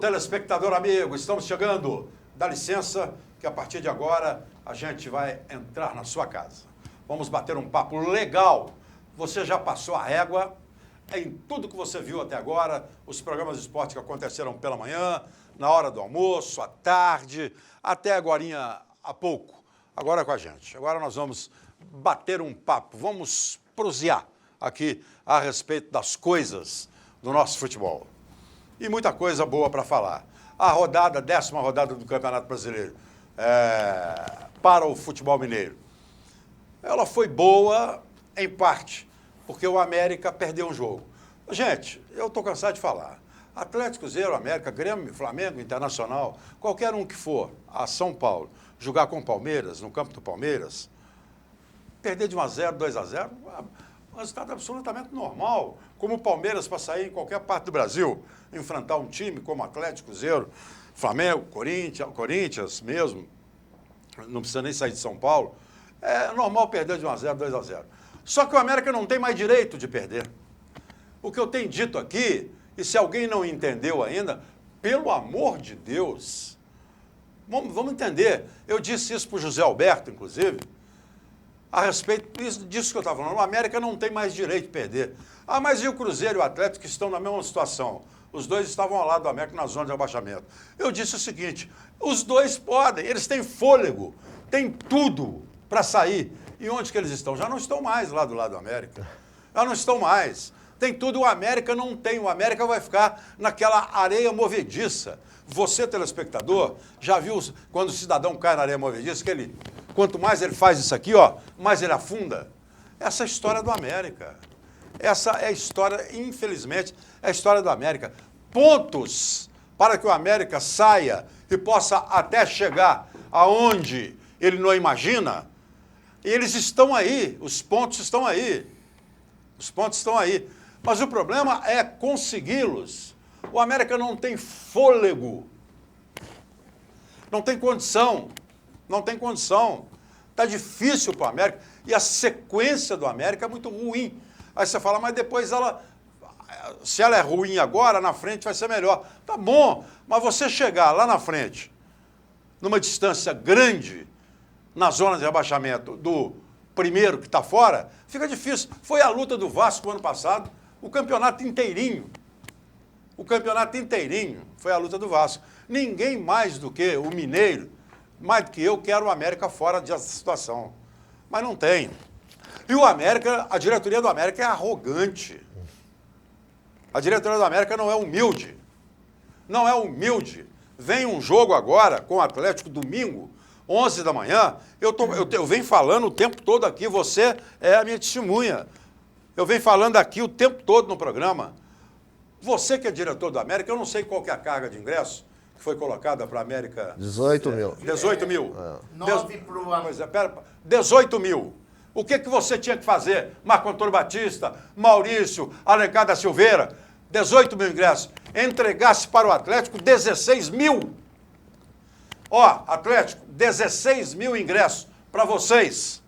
telespectador amigo, estamos chegando. Dá licença que a partir de agora a gente vai entrar na sua casa. Vamos bater um papo legal. Você já passou a régua em tudo que você viu até agora, os programas de esporte que aconteceram pela manhã, na hora do almoço, à tarde, até agorinha há pouco. Agora com a gente. Agora nós vamos bater um papo, vamos prosear aqui a respeito das coisas do nosso futebol. E muita coisa boa para falar. A rodada, 10ª rodada do Campeonato Brasileiro para o futebol mineiro. Ela foi boa em parte, porque o América perdeu um jogo. Gente, eu estou cansado de falar. Atlético, Cruzeiro, América, Grêmio, Flamengo, Internacional, qualquer um que for a São Paulo jogar com o Palmeiras, no campo do Palmeiras, perder de 1-0, 2-0, um resultado absolutamente normal. Como o Palmeiras para sair em qualquer parte do Brasil, enfrentar um time como Atlético, Cruzeiro, Flamengo, Corinthians mesmo, não precisa nem sair de São Paulo, é normal perder de 1-0, 2-0. Só que o América não tem mais direito de perder. O que eu tenho dito aqui, e se alguém não entendeu ainda, pelo amor de Deus, vamos entender. Eu disse isso para o José Alberto, inclusive, a respeito disso que eu estava falando. O América não tem mais direito de perder. Ah, mas e o Cruzeiro e o Atlético que estão na mesma situação? Os dois estavam ao lado do América na zona de abaixamento. Eu disse o seguinte, os dois podem, eles têm fôlego, têm tudo para sair. E onde que eles estão? Já não estão mais lá do lado do América. Já não estão mais. Tem tudo, o América não tem. O América vai ficar naquela areia movediça. Você, telespectador, já viu quando o cidadão cai na areia movediça, que ele, quanto mais ele faz isso aqui, ó, mais ele afunda? Essa é a história do América. Essa é a história, infelizmente, é a história do América. Pontos para que o América saia e possa até chegar aonde ele não imagina. Eles estão aí, os pontos estão aí. Os pontos estão aí. Mas o problema é consegui-los. O América não tem fôlego. Não tem condição. Não tem condição. Está difícil para o América. E a sequência do América é muito ruim. Aí você fala, mas depois se ela é ruim agora, na frente vai ser melhor. Tá bom, mas você chegar lá na frente, numa distância grande, na zona de rebaixamento do primeiro que está fora, fica difícil. Foi a luta do Vasco ano passado, o campeonato inteirinho. O campeonato inteirinho foi a luta do Vasco. Ninguém mais do que o Mineiro, mais do que eu, quero o América fora dessa situação. Mas não tem. E o América, a diretoria do América é arrogante. A diretoria do América não é humilde. Não é humilde. Vem um jogo agora com o Atlético domingo, 11 da manhã, eu venho falando o tempo todo aqui, você é a minha testemunha. Eu venho falando aqui o tempo todo no programa. Você que é diretor do América, eu não sei qual que é a carga de ingresso que foi colocada para a América. 18 mil. 18 mil. 9 para o Pois é, pera, 18 mil. O que você tinha que fazer? Marco Antônio Batista, Maurício, Alencar da Silveira, 18 mil ingressos. Entregasse para o Atlético 16 mil. Ó, Atlético, 16 mil ingressos para vocês.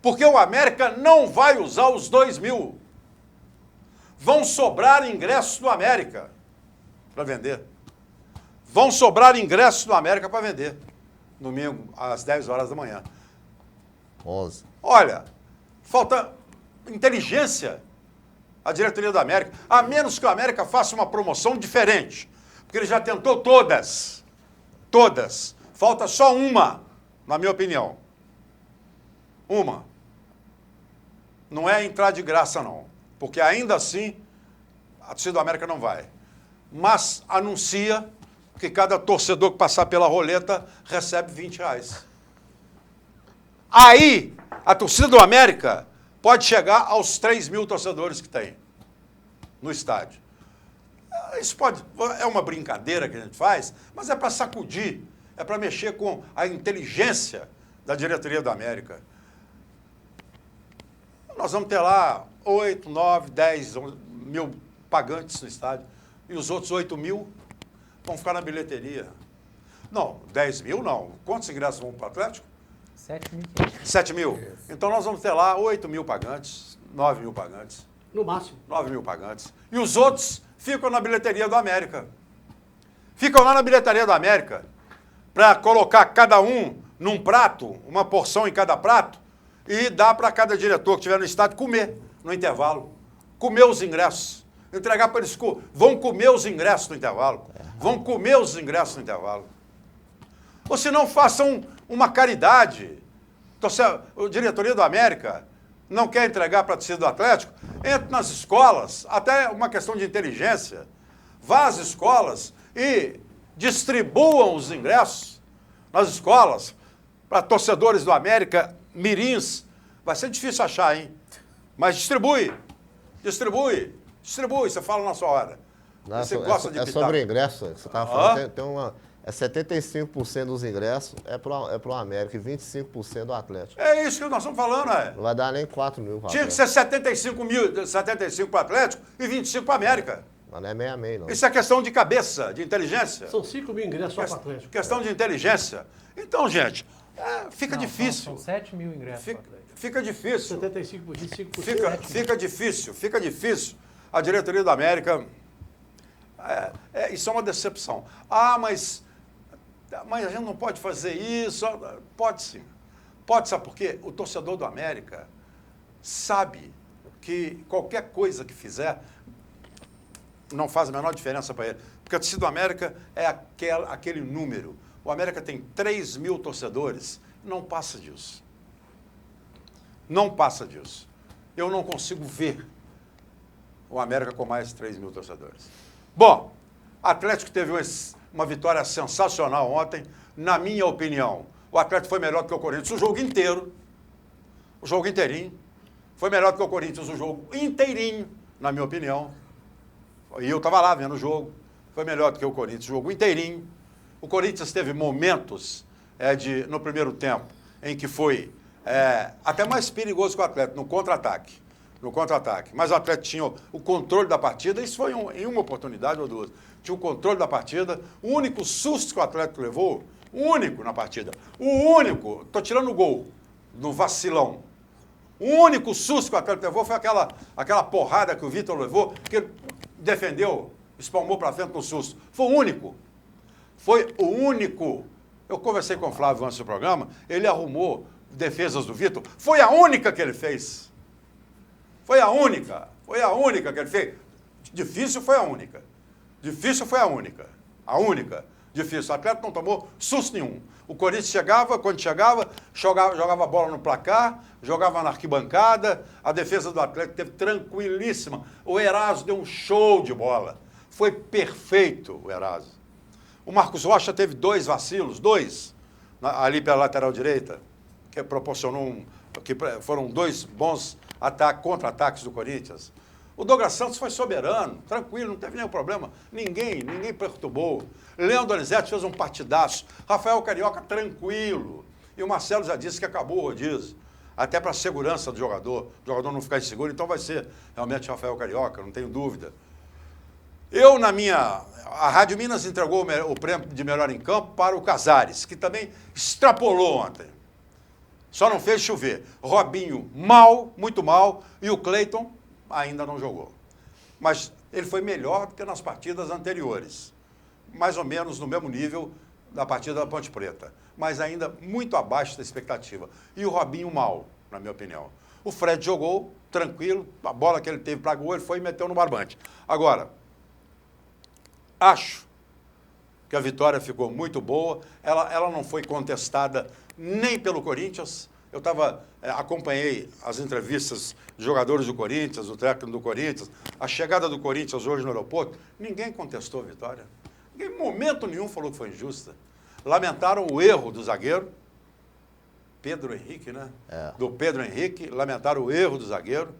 Porque o América não vai usar os 2 mil. Vão sobrar ingressos do América para vender. Vão sobrar ingressos do América para vender. Domingo, às 10 horas da manhã. 11. Olha, falta inteligência a diretoria do América, a menos que o América faça uma promoção diferente. Porque ele já tentou todas. Todas. Falta só uma, na minha opinião. Uma. Não é entrar de graça, não. Porque ainda assim, a torcida do América não vai. Mas anuncia que cada torcedor que passar pela roleta recebe R$20. Aí, a torcida do América pode chegar aos 3 mil torcedores que tem no estádio. Isso é uma brincadeira que a gente faz, mas é para sacudir, é para mexer com a inteligência da diretoria do América. Nós vamos ter lá 8, 9, 10 mil pagantes no estádio. E os outros 8 mil vão ficar na bilheteria. Não, 10 mil não. Quantos ingressos vão para o Atlético? 7 mil. 7 mil. Então nós vamos ter lá 8 mil pagantes, 9 mil pagantes. No máximo. 9 mil pagantes. E os outros ficam na bilheteria do América. Ficam lá na bilheteria da América para colocar cada um num prato, uma porção em cada prato, e dar para cada diretor que estiver no estádio comer no intervalo. Comer os ingressos. Entregar para eles. Vão comer os ingressos no intervalo. Vão comer os ingressos no intervalo. Ou se não, façam uma caridade. A diretoria do América não quer entregar para a torcida do Atlético, entre nas escolas, até uma questão de inteligência. Vá às escolas e distribuam os ingressos nas escolas para torcedores do América, mirins. Vai ser difícil achar, hein? Mas distribui, você fala na sua hora. Não, você gosta de pitar. Sobre ingresso, você estava falando, tem uma... É 75% dos ingressos é pro América e 25% do Atlético. É isso que nós estamos falando, é. Não vai dar nem 4 mil para o Tinha que ser 75 para o Atlético e 25 para o América. Mas não é meia-meia, não. Isso é questão de cabeça, de inteligência. São 5 mil ingressos só para o Atlético. Questão de inteligência. Então, gente, fica difícil. São 7 mil ingressos para o Atlético. Fica difícil. 75%, 25%. Fica difícil. A diretoria da América... isso é uma decepção. Mas a gente não pode fazer isso. Pode sim. Pode, sabe por quê? O torcedor do América sabe que qualquer coisa que fizer não faz a menor diferença para ele. Porque a torcida do América é aquele número. O América tem 3 mil torcedores. Não passa disso. Não passa disso. Eu não consigo ver o América com mais de 3 mil torcedores. Bom, Atlético teve uma vitória sensacional ontem, na minha opinião. O Atlético foi melhor do que o Corinthians o jogo inteiro. O jogo inteirinho. Foi melhor do que o Corinthians o jogo inteirinho, na minha opinião. E eu estava lá vendo o jogo. Foi melhor do que o Corinthians o jogo inteirinho. O Corinthians teve momentos no primeiro tempo em que foi até mais perigoso que o Atlético, no contra-ataque. Mas o Atlético tinha o controle da partida, isso foi em uma oportunidade ou duas. Tinha o controle da partida, o único susto que o Atlético levou, o único na partida, estou tirando o gol, no vacilão. O único susto que o Atlético levou foi aquela porrada que o Vitor levou, que ele defendeu, espalmou para frente no susto. Foi o único. Eu conversei com o Flávio antes do programa, ele arrumou defesas do Vitor, foi a única que ele fez. Foi a única que ele fez. Difícil foi a única. A única. Difícil. O Atlético não tomou susto nenhum. O Corinthians quando chegava, jogava a bola no placar, jogava na arquibancada. A defesa do Atlético teve tranquilíssima. O Eraso deu um show de bola. Foi perfeito o Eraso. O Marcos Rocha teve 2 vacilos, ali pela lateral direita, que proporcionou que foram 2 bons contra-ataques do Corinthians. O Douglas Santos foi soberano, tranquilo, não teve nenhum problema. Ninguém perturbou. Leandro Donizete fez um partidaço. Rafael Carioca, tranquilo. E o Marcelo já disse que acabou o rodízio. Até para a segurança do jogador. O jogador não ficar inseguro, então vai ser realmente Rafael Carioca, não tenho dúvida. A Rádio Minas entregou o prêmio de melhor em campo para o Casares, que também extrapolou ontem. Só não fez chover. Robinho, mal, muito mal, e o Cleiton ainda não jogou. Mas ele foi melhor do que nas partidas anteriores. Mais ou menos no mesmo nível da partida da Ponte Preta. Mas ainda muito abaixo da expectativa. E o Robinho mal, na minha opinião. O Fred jogou tranquilo, a bola que ele teve para gol, ele foi e meteu no barbante. Agora, acho que a vitória ficou muito boa. Ela não foi contestada nem pelo Corinthians. Eu acompanhei as entrevistas de jogadores do Corinthians, do técnico do Corinthians, a chegada do Corinthians hoje no aeroporto. Ninguém contestou a vitória. Ninguém, em momento nenhum, falou que foi injusta. Lamentaram o erro do zagueiro, Pedro Henrique, né? Do Pedro Henrique, lamentaram o erro do zagueiro.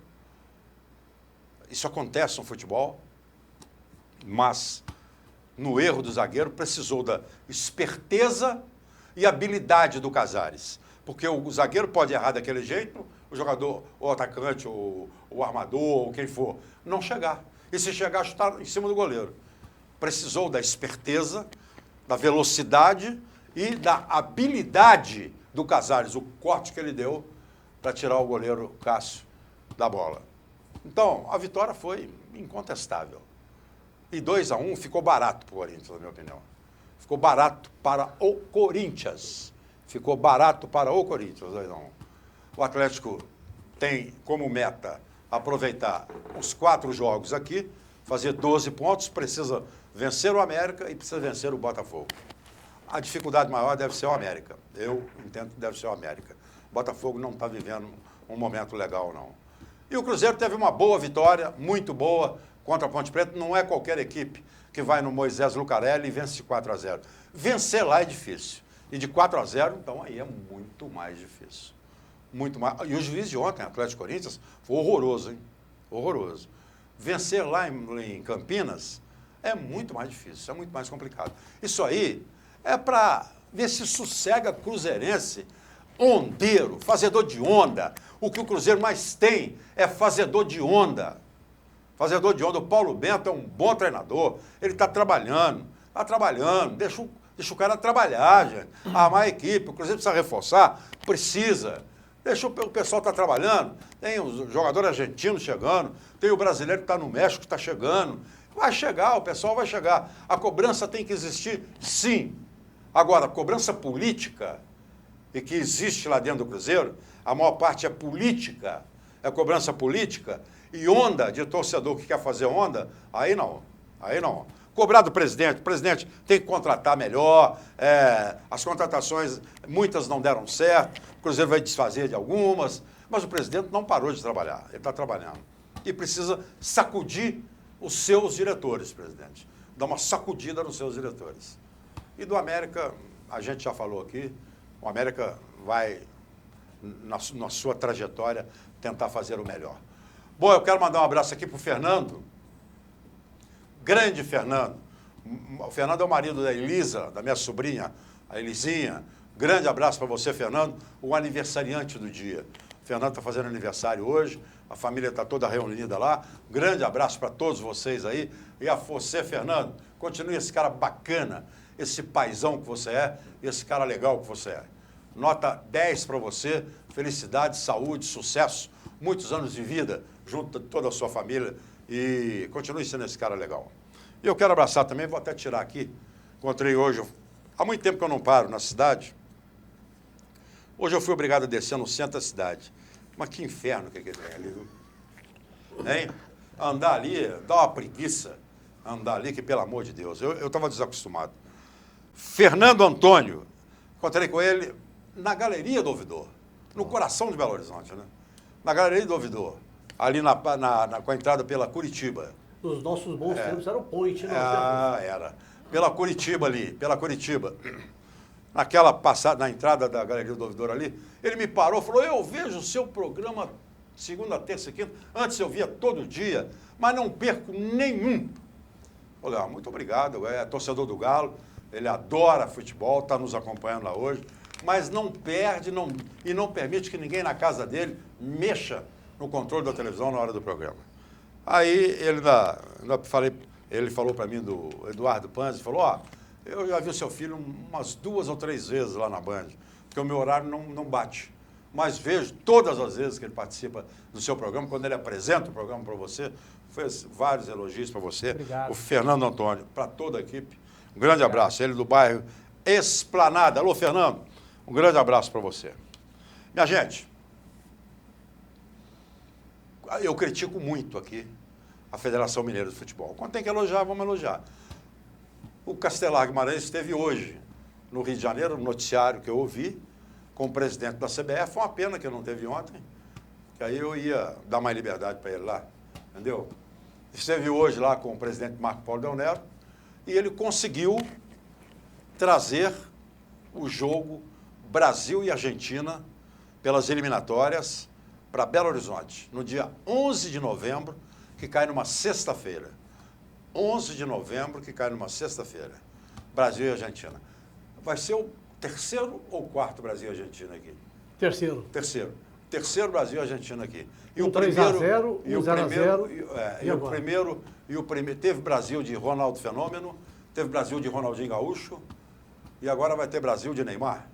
Isso acontece no futebol, mas no erro do zagueiro precisou da esperteza e habilidade do Casares. Porque o zagueiro pode errar daquele jeito, o jogador, o atacante, o armador, ou quem for, não chegar. E se chegar, chutar em cima do goleiro. Precisou da esperteza, da velocidade e da habilidade do Casares, o corte que ele deu para tirar o goleiro Cássio da bola. Então, a vitória foi incontestável. E 2-1 ficou barato para o Corinthians, na minha opinião. Ficou barato para o Corinthians. Ficou barato para o Corinthians, 2-1. O Atlético tem como meta aproveitar os 4 jogos aqui, fazer 12 pontos, precisa vencer o América e precisa vencer o Botafogo. A dificuldade maior deve ser o América. Eu entendo que deve ser o América. O Botafogo não está vivendo um momento legal, não. E o Cruzeiro teve uma boa vitória, muito boa, contra a Ponte Preta. Não é qualquer equipe que vai no Moisés Lucarelli e vence de 4-0. Vencer lá é difícil. E de 4-0, então, aí é muito mais difícil. Muito mais. E o juiz de ontem, Atlético Corinthians, foi horroroso, hein? Horroroso. Vencer lá em Campinas é muito mais difícil, é muito mais complicado. Isso aí é para ver se sossega cruzeirense, ondeiro, fazedor de onda. O que o Cruzeiro mais tem é fazedor de onda. Fazedor de onda. O Paulo Bento é um bom treinador, ele está trabalhando, deixa o cara trabalhar, gente. Armar a equipe, o Cruzeiro precisa reforçar, precisa. Deixa o pessoal estar trabalhando, tem os jogadores argentinos chegando, tem o brasileiro que está no México que está chegando. Vai chegar, o pessoal vai chegar. A cobrança tem que existir, sim. Agora, a cobrança política, e que existe lá dentro do Cruzeiro, a maior parte é política, é cobrança política, e onda de torcedor que quer fazer onda, aí não. Cobrar do presidente, o presidente tem que contratar melhor, as contratações, muitas não deram certo, o Cruzeiro vai desfazer de algumas, mas o presidente não parou de trabalhar, ele está trabalhando. E precisa sacudir os seus diretores, presidente. Dar uma sacudida nos seus diretores. E do América, a gente já falou aqui, o América vai, na sua trajetória, tentar fazer o melhor. Bom, eu quero mandar um abraço aqui para o Fernando, grande Fernando. O Fernando é o marido da Elisa, da minha sobrinha, a Elisinha. Grande abraço para você, Fernando, o aniversariante do dia. O Fernando está fazendo aniversário hoje, a família está toda reunida lá. Grande abraço para todos vocês aí. E a você, Fernando, continue esse cara bacana, esse paizão que você é, esse cara legal que você é. Nota 10 para você, felicidade, saúde, sucesso, muitos anos de vida, junto de toda a sua família, e continue sendo esse cara legal. E eu quero abraçar também, vou até tirar aqui, encontrei hoje, há muito tempo que eu não paro na cidade, hoje eu fui obrigado a descer no centro da cidade, mas que inferno que tem ali, viu? Hein? Andar ali, dá uma preguiça, andar ali, que pelo amor de Deus, eu estava desacostumado. Fernando Antônio, encontrei com ele na Galeria do Ouvidor, no coração de Belo Horizonte, né? Na Galeria do Ouvidor, ali com a entrada pela Curitiba. Nos nossos bons tempos era o Point, né? Era. Pela Curitiba ali, pela Curitiba. Naquela passada, na entrada da Galeria do Ouvidor ali, ele me parou e falou, eu vejo o seu programa segunda, terça e quinta, antes eu via todo dia, mas não perco nenhum. Falei, muito obrigado, é torcedor do Galo, ele adora futebol, está nos acompanhando lá hoje, mas não perde e não permite que ninguém na casa dele mexa no controle da televisão na hora do programa. Aí ele falou para mim do Eduardo Panzi, falou, eu já vi o seu filho umas 2 ou 3 vezes lá na Band, porque o meu horário não bate. Mas vejo todas as vezes que ele participa do seu programa, quando ele apresenta o programa para você, fez vários elogios para você. Obrigado. O Fernando Antônio, para toda a equipe, um grande abraço. Ele do bairro Esplanada. Alô, Fernando, um grande abraço para você. Minha gente, eu critico muito aqui a Federação Mineira de Futebol. Quando tem que elogiar, vamos elogiar. O Castelar Guimarães esteve hoje no Rio de Janeiro, no noticiário que eu ouvi, com o presidente da CBF. Foi uma pena que eu não teve ontem, que aí eu ia dar mais liberdade para ele lá, entendeu? Esteve hoje lá com o presidente Marco Paulo Del Nero e ele conseguiu trazer o jogo Brasil e Argentina pelas eliminatórias para Belo Horizonte, no dia 11 de novembro, que cai numa sexta-feira. 11 de novembro, que cai numa sexta-feira. Brasil e Argentina. Vai ser o terceiro ou quarto Brasil e Argentina aqui? Terceiro. Terceiro Brasil e Argentina aqui. E Um o primeiro, 3-0, um 0-0. E o primeiro teve Brasil de Ronaldo Fenômeno, teve Brasil de Ronaldinho Gaúcho, e agora vai ter Brasil de Neymar.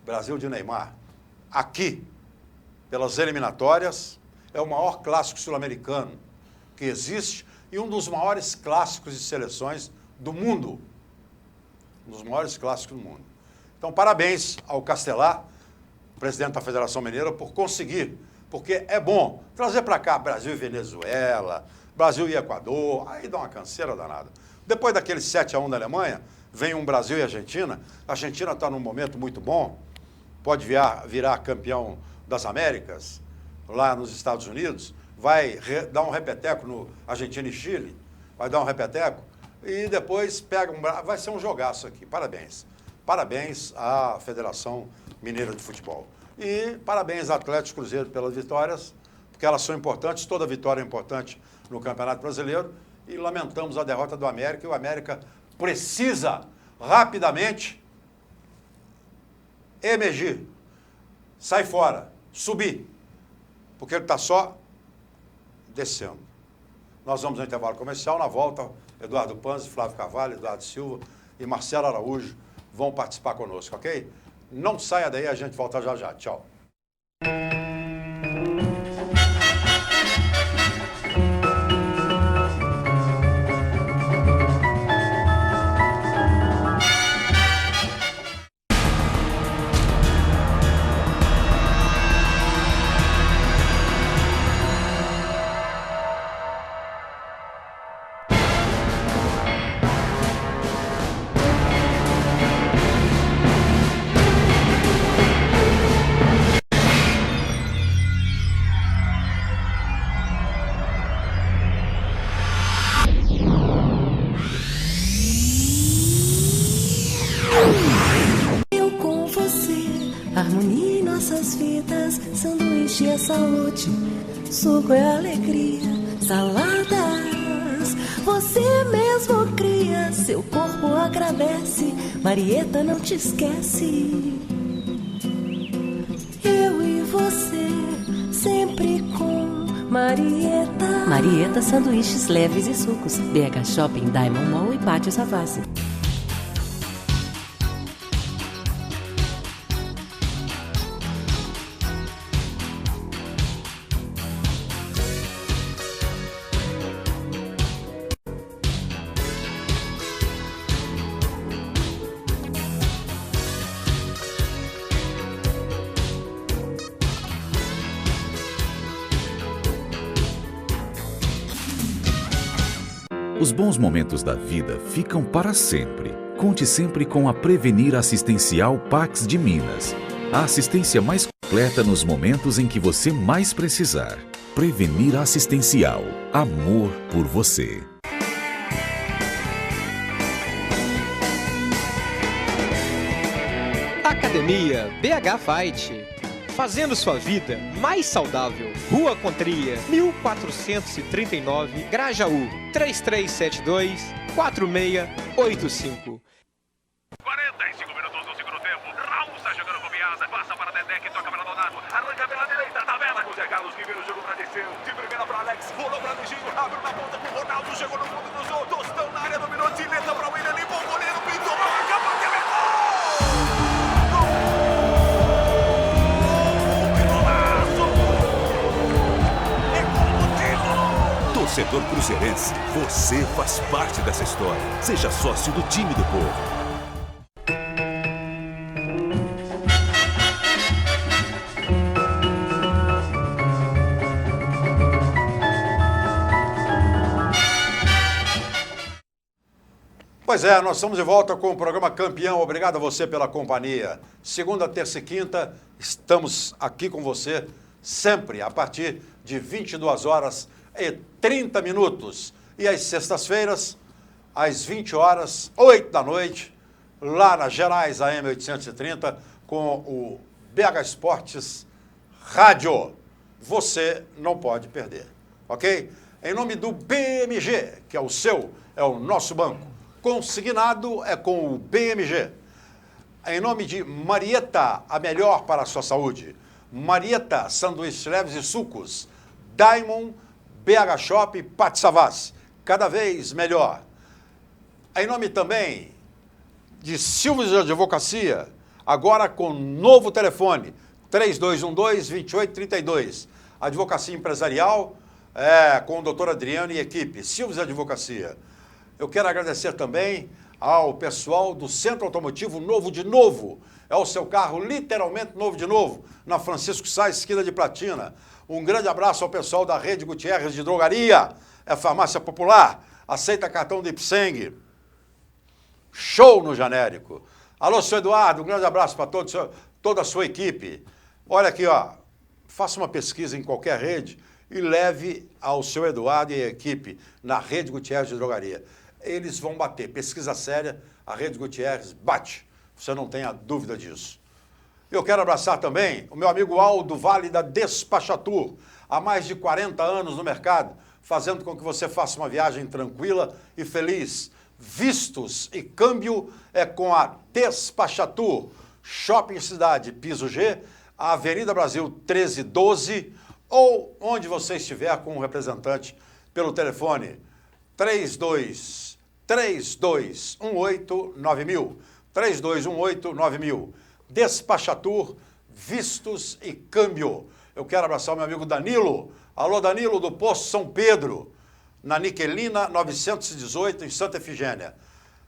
Brasil de Neymar. Aqui, pelas eliminatórias, é o maior clássico sul-americano que existe e um dos maiores clássicos de seleções do mundo. Um dos maiores clássicos do mundo. Então, parabéns ao Castelar, presidente da Federação Mineira, por conseguir, porque é bom trazer para cá Brasil e Venezuela, Brasil e Equador, aí dá uma canseira danada. Depois daquele 7-1 da Alemanha, vem um Brasil e Argentina. A Argentina está num momento muito bom, pode virar campeão das Américas, lá nos Estados Unidos, vai dar um repeteco no Argentina e Chile, vai dar um repeteco, e depois pega vai ser um jogaço aqui. Parabéns. Parabéns à Federação Mineira de Futebol. E parabéns ao Atlético Cruzeiro pelas vitórias, porque elas são importantes, toda vitória é importante no Campeonato Brasileiro, e lamentamos a derrota do América, e o América precisa rapidamente emergir, sair fora, subir, porque ele está só descendo. Nós vamos ao intervalo comercial, na volta, Eduardo Panzi, Flávio Carvalho, Eduardo Silva e Marcelo Araújo vão participar conosco, ok? Não saia daí, a gente volta já já. Tchau. Harmonia em nossas vidas, sanduíche é saúde, suco é alegria, saladas você mesmo cria, seu corpo agradece, Marieta não te esquece. Eu e você, sempre com Marieta. Marieta, sanduíches leves e sucos, BH Shopping, Diamond Mall e Pátio Savassi. Os bons momentos da vida ficam para sempre. Conte sempre com a Prevenir Assistencial Pax de Minas. A assistência mais completa nos momentos em que você mais precisar. Prevenir Assistencial. Amor por você. Academia BH Fight. Fazendo sua vida mais saudável. Rua Contrilha, 1439, Grajaú, 3372-4685. 45 minutos do segundo tempo. Raul está jogando com Biasa. Passa para Dedé, que toca para Donato. Arranca pela direita, tabela com o Zé Carlos, que vira o jogo para descer. De primeira para Alex, rolou para Luizinho. Abriu na ponta com o Ronaldo. Chegou no fundo, cruzou. Tostão na área, dominou. Dileta para o William. Limpou o goleiro, pintou. Acabou de meter. Torcedor cruzeirense, você faz parte dessa história. Seja sócio do time do povo. Pois é, nós estamos de volta com o programa Campeão. Obrigado a você pela companhia. Segunda, terça e quinta, estamos aqui com você sempre a partir de 22h30. E às sextas-feiras, às 20h, 8 da noite, lá na Gerais AM 830, com o BH Esportes Rádio. Você não pode perder, ok? Em nome do BMG, que é o seu, é o nosso banco. Consignado é com o BMG. Em nome de Marieta, a melhor para a sua saúde. Marieta, sanduíches leves e sucos. Diamond, BH Shop, Pátio Savassi, cada vez melhor. Em nome também de Silvio de Advocacia, agora com novo telefone, 3212-2832. Advocacia empresarial, Com o doutor Adriano e equipe, Silves Advocacia. Eu quero agradecer também ao pessoal do Centro Automotivo Novo de Novo. É o seu carro literalmente novo de novo, na Francisco Sá, esquina de Platina. Um grande abraço ao pessoal da Rede Gutierrez de Drogaria, farmácia popular, aceita cartão de Ipseng. Show no genérico. Alô, seu Eduardo, um grande abraço para toda a sua equipe. Olha aqui, ó, faça uma pesquisa em qualquer rede e leve ao seu Eduardo e a equipe na Rede Gutierrez de Drogaria. Eles vão bater. Pesquisa séria, a Rede Gutierrez bate. Você não tenha dúvida disso. Eu quero abraçar também o meu amigo Aldo Vale da Despachatur, há mais de 40 anos no mercado, fazendo com que você faça uma viagem tranquila e feliz. Vistos e câmbio é com a Despachatur, Shopping Cidade, Piso G, Avenida Brasil 1312, ou onde você estiver com um representante pelo telefone 3218-9000, 3218-9000. Despachatur, vistos e câmbio. Eu quero abraçar o meu amigo Danilo. Alô, Danilo, do Posto São Pedro, na Niquelina 918, em Santa Efigênia.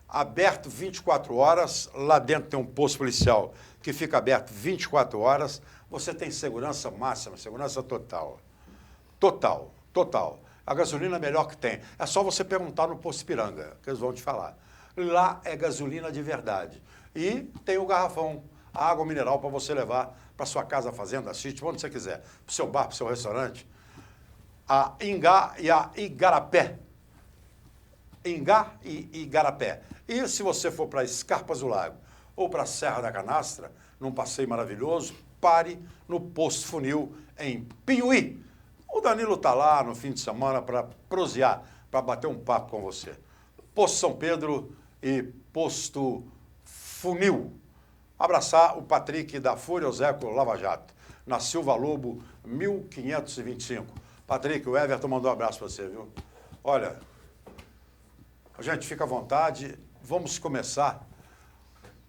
Aberto 24 horas, lá dentro tem um posto policial que fica aberto 24 horas. Você tem segurança máxima, segurança total. Total, total. A gasolina é melhor que tem. É só você perguntar no Posto Ipiranga, que eles vão te falar. Lá é gasolina de verdade. E tem o garrafão, a água mineral para você levar para sua casa, fazenda, sítio, onde você quiser. Para o seu bar, para o seu restaurante. A Ingá e a Igarapé. Ingá e Igarapé. E se você for para Escarpas do Lago ou para a Serra da Canastra, num passeio maravilhoso, pare no Posto Funil, em Pinhuí. O Danilo está lá no fim de semana para prosear, para bater um papo com você. Posto São Pedro e Posto Funil. Abraçar o Patrick da Fúria Ozeco Lava Jato, na Silva Lobo, 1525. Patrick, o Everton mandou um abraço para você, viu? Olha, gente, fica à vontade. Vamos começar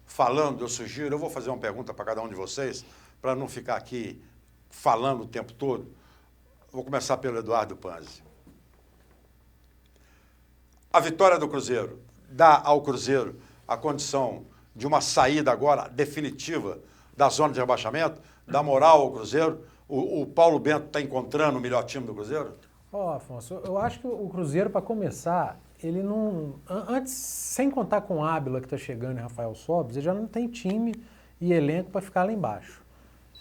falando, eu sugiro, eu vou fazer uma pergunta para cada um de vocês, para não ficar aqui falando o tempo todo. Vou começar pelo Eduardo Panzi. A vitória do Cruzeiro dá ao Cruzeiro a condição de uma saída agora definitiva da zona de rebaixamento, dá moral ao Cruzeiro. O Paulo Bento está encontrando o melhor time do Cruzeiro? Afonso, eu acho que o Cruzeiro, para começar, ele não... Antes, sem contar com o Ábila, que está chegando, e Rafael Sobis, ele já não tem time e elenco para ficar lá embaixo.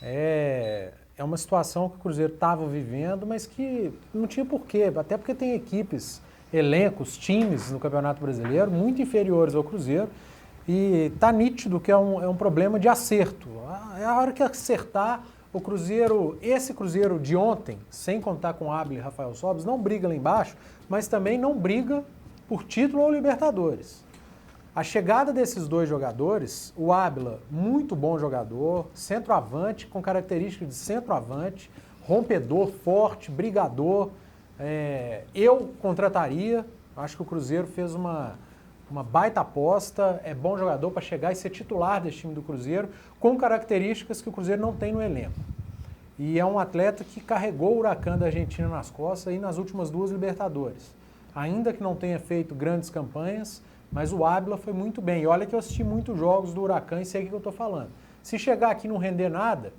É uma situação que o Cruzeiro estava vivendo, mas que não tinha porquê, até porque tem equipes, elencos, times no Campeonato Brasileiro muito inferiores ao Cruzeiro, e está nítido que é um problema de acerto. É a hora que acertar, o Cruzeiro, esse Cruzeiro de ontem, sem contar com Ábila e Rafael Sobis, não briga lá embaixo, mas também não briga por título ou Libertadores. A chegada desses dois jogadores, o Ábila, muito bom jogador, centroavante, com características de centroavante, rompedor, forte, brigador. Eu contrataria, acho que o Cruzeiro fez uma baita aposta, é bom jogador para chegar e ser titular desse time do Cruzeiro, com características que o Cruzeiro não tem no elenco. E é um atleta que carregou o Huracan da Argentina nas costas aí nas últimas 2 Libertadores. Ainda que não tenha feito grandes campanhas, mas o Ábila foi muito bem. E olha que eu assisti muitos jogos do Huracan e sei o que eu estou falando. Se chegar aqui e não render nada,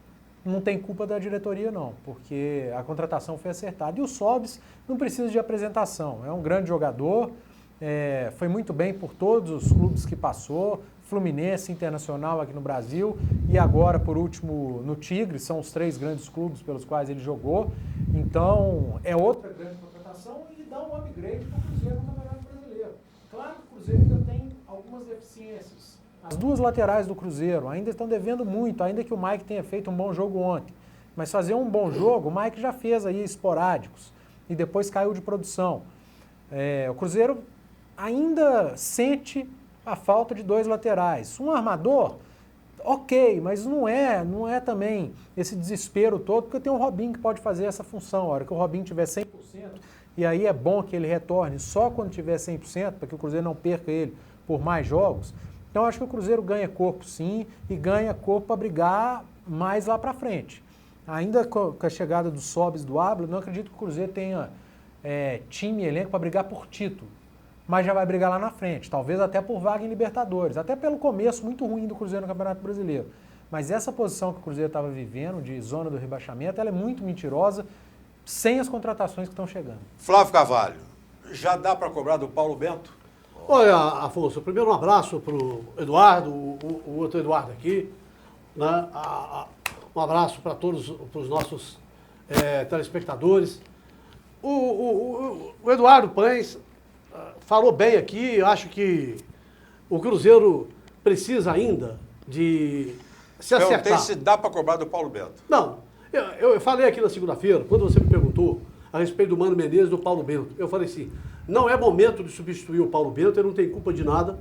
não tem culpa da diretoria não, porque a contratação foi acertada. E o Sobis não precisa de apresentação, é um grande jogador, foi muito bem por todos os clubes que passou, Fluminense, Internacional aqui no Brasil e agora, por último, no Tigre, são os 3 grandes clubes pelos quais ele jogou. Então, é outra grande contratação e dá um upgrade para o Cruzeiro no Campeonato Brasileiro. Claro que o Cruzeiro ainda tem algumas deficiências. As 2 laterais do Cruzeiro ainda estão devendo muito, ainda que o Mike tenha feito um bom jogo ontem. Mas fazer um bom jogo, o Mike já fez aí esporádicos e depois caiu de produção. O Cruzeiro ainda sente a falta de 2 laterais. Um armador, ok, mas não é também esse desespero todo, porque tem o Robinho que pode fazer essa função. A hora que o Robinho tiver 100%, e aí é bom que ele retorne só quando tiver 100%, para que o Cruzeiro não perca ele por mais jogos. Então, acho que o Cruzeiro ganha corpo, sim, e ganha corpo para brigar mais lá para frente. Ainda com a chegada do Sobis, do Ábila, não acredito que o Cruzeiro tenha time e elenco para brigar por título, mas já vai brigar lá na frente, talvez até por vaga em Libertadores, até pelo começo muito ruim do Cruzeiro no Campeonato Brasileiro. Mas essa posição que o Cruzeiro estava vivendo, de zona do rebaixamento, ela é muito mentirosa, sem as contratações que estão chegando. Flávio Carvalho, já dá para cobrar do Paulo Bento? Olha, Afonso, primeiro um abraço para o Eduardo, o outro Eduardo aqui, né? Um abraço para todos os nossos telespectadores. O Eduardo Pães falou bem aqui, eu acho que o Cruzeiro precisa ainda de se acertar. Perguntei se dá para cobrar do Paulo Bento. Não, eu falei aqui na segunda-feira, quando você me perguntou a respeito do Mano Menezes e do Paulo Bento, eu falei assim, não é momento de substituir o Paulo Bento, ele não tem culpa de nada,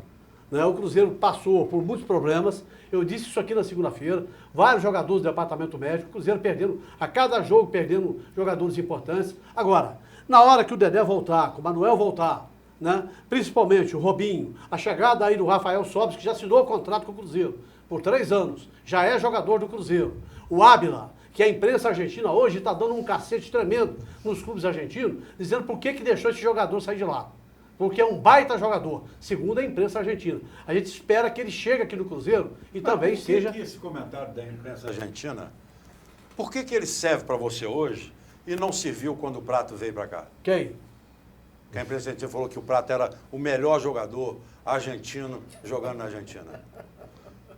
né? O Cruzeiro passou por muitos problemas, eu disse isso aqui na segunda-feira, vários jogadores do departamento médico, o Cruzeiro perdendo, a cada jogo perdendo jogadores importantes. Agora, na hora que o Dedé voltar, que o Manuel voltar, né? Principalmente o Robinho, a chegada aí do Rafael Sobis, que já assinou o contrato com o Cruzeiro por 3 anos, já é jogador do Cruzeiro. O Ábila, que a imprensa argentina hoje está dando um cacete tremendo nos clubes argentinos, dizendo por que deixou esse jogador sair de lá. Porque é um baita jogador, segundo a imprensa argentina. A gente espera que ele chegue aqui no Cruzeiro e também seja... Por que esse comentário da imprensa argentina, por que ele serve para você hoje e não serviu quando o Prato veio para cá? Quem? Que a imprensa argentina falou que o Prato era o melhor jogador argentino jogando na Argentina.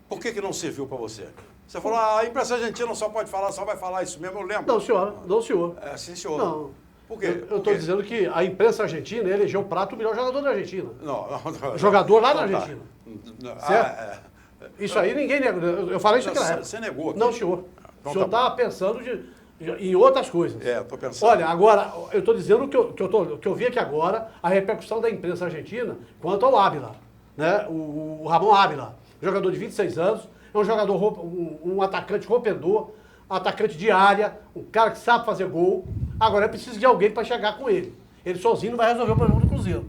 Por que não serviu para você? Você falou, a imprensa argentina só pode falar, só vai falar isso mesmo, eu lembro. Não, senhor. Não, senhor. É, sim, senhor. Não. Por quê? Eu estou dizendo que a imprensa argentina elegeu o Prato o melhor jogador da Argentina. Não. Jogador lá na Não, tá. Argentina. Certo? Isso aí ninguém negou. Eu falei isso naquela época. Você negou aqui. Não, senhor. Então O senhor tá está pensando em outras coisas. estou pensando. Olha, agora, eu estou dizendo que eu vi aqui agora a repercussão da imprensa argentina quanto ao Ábila, né? O Ramon Ábila, jogador de 26 anos, é um jogador, um atacante rompedor, atacante de área, um cara que sabe fazer gol. Agora é preciso de alguém para chegar com ele. Ele sozinho não vai resolver o problema do Cruzeiro,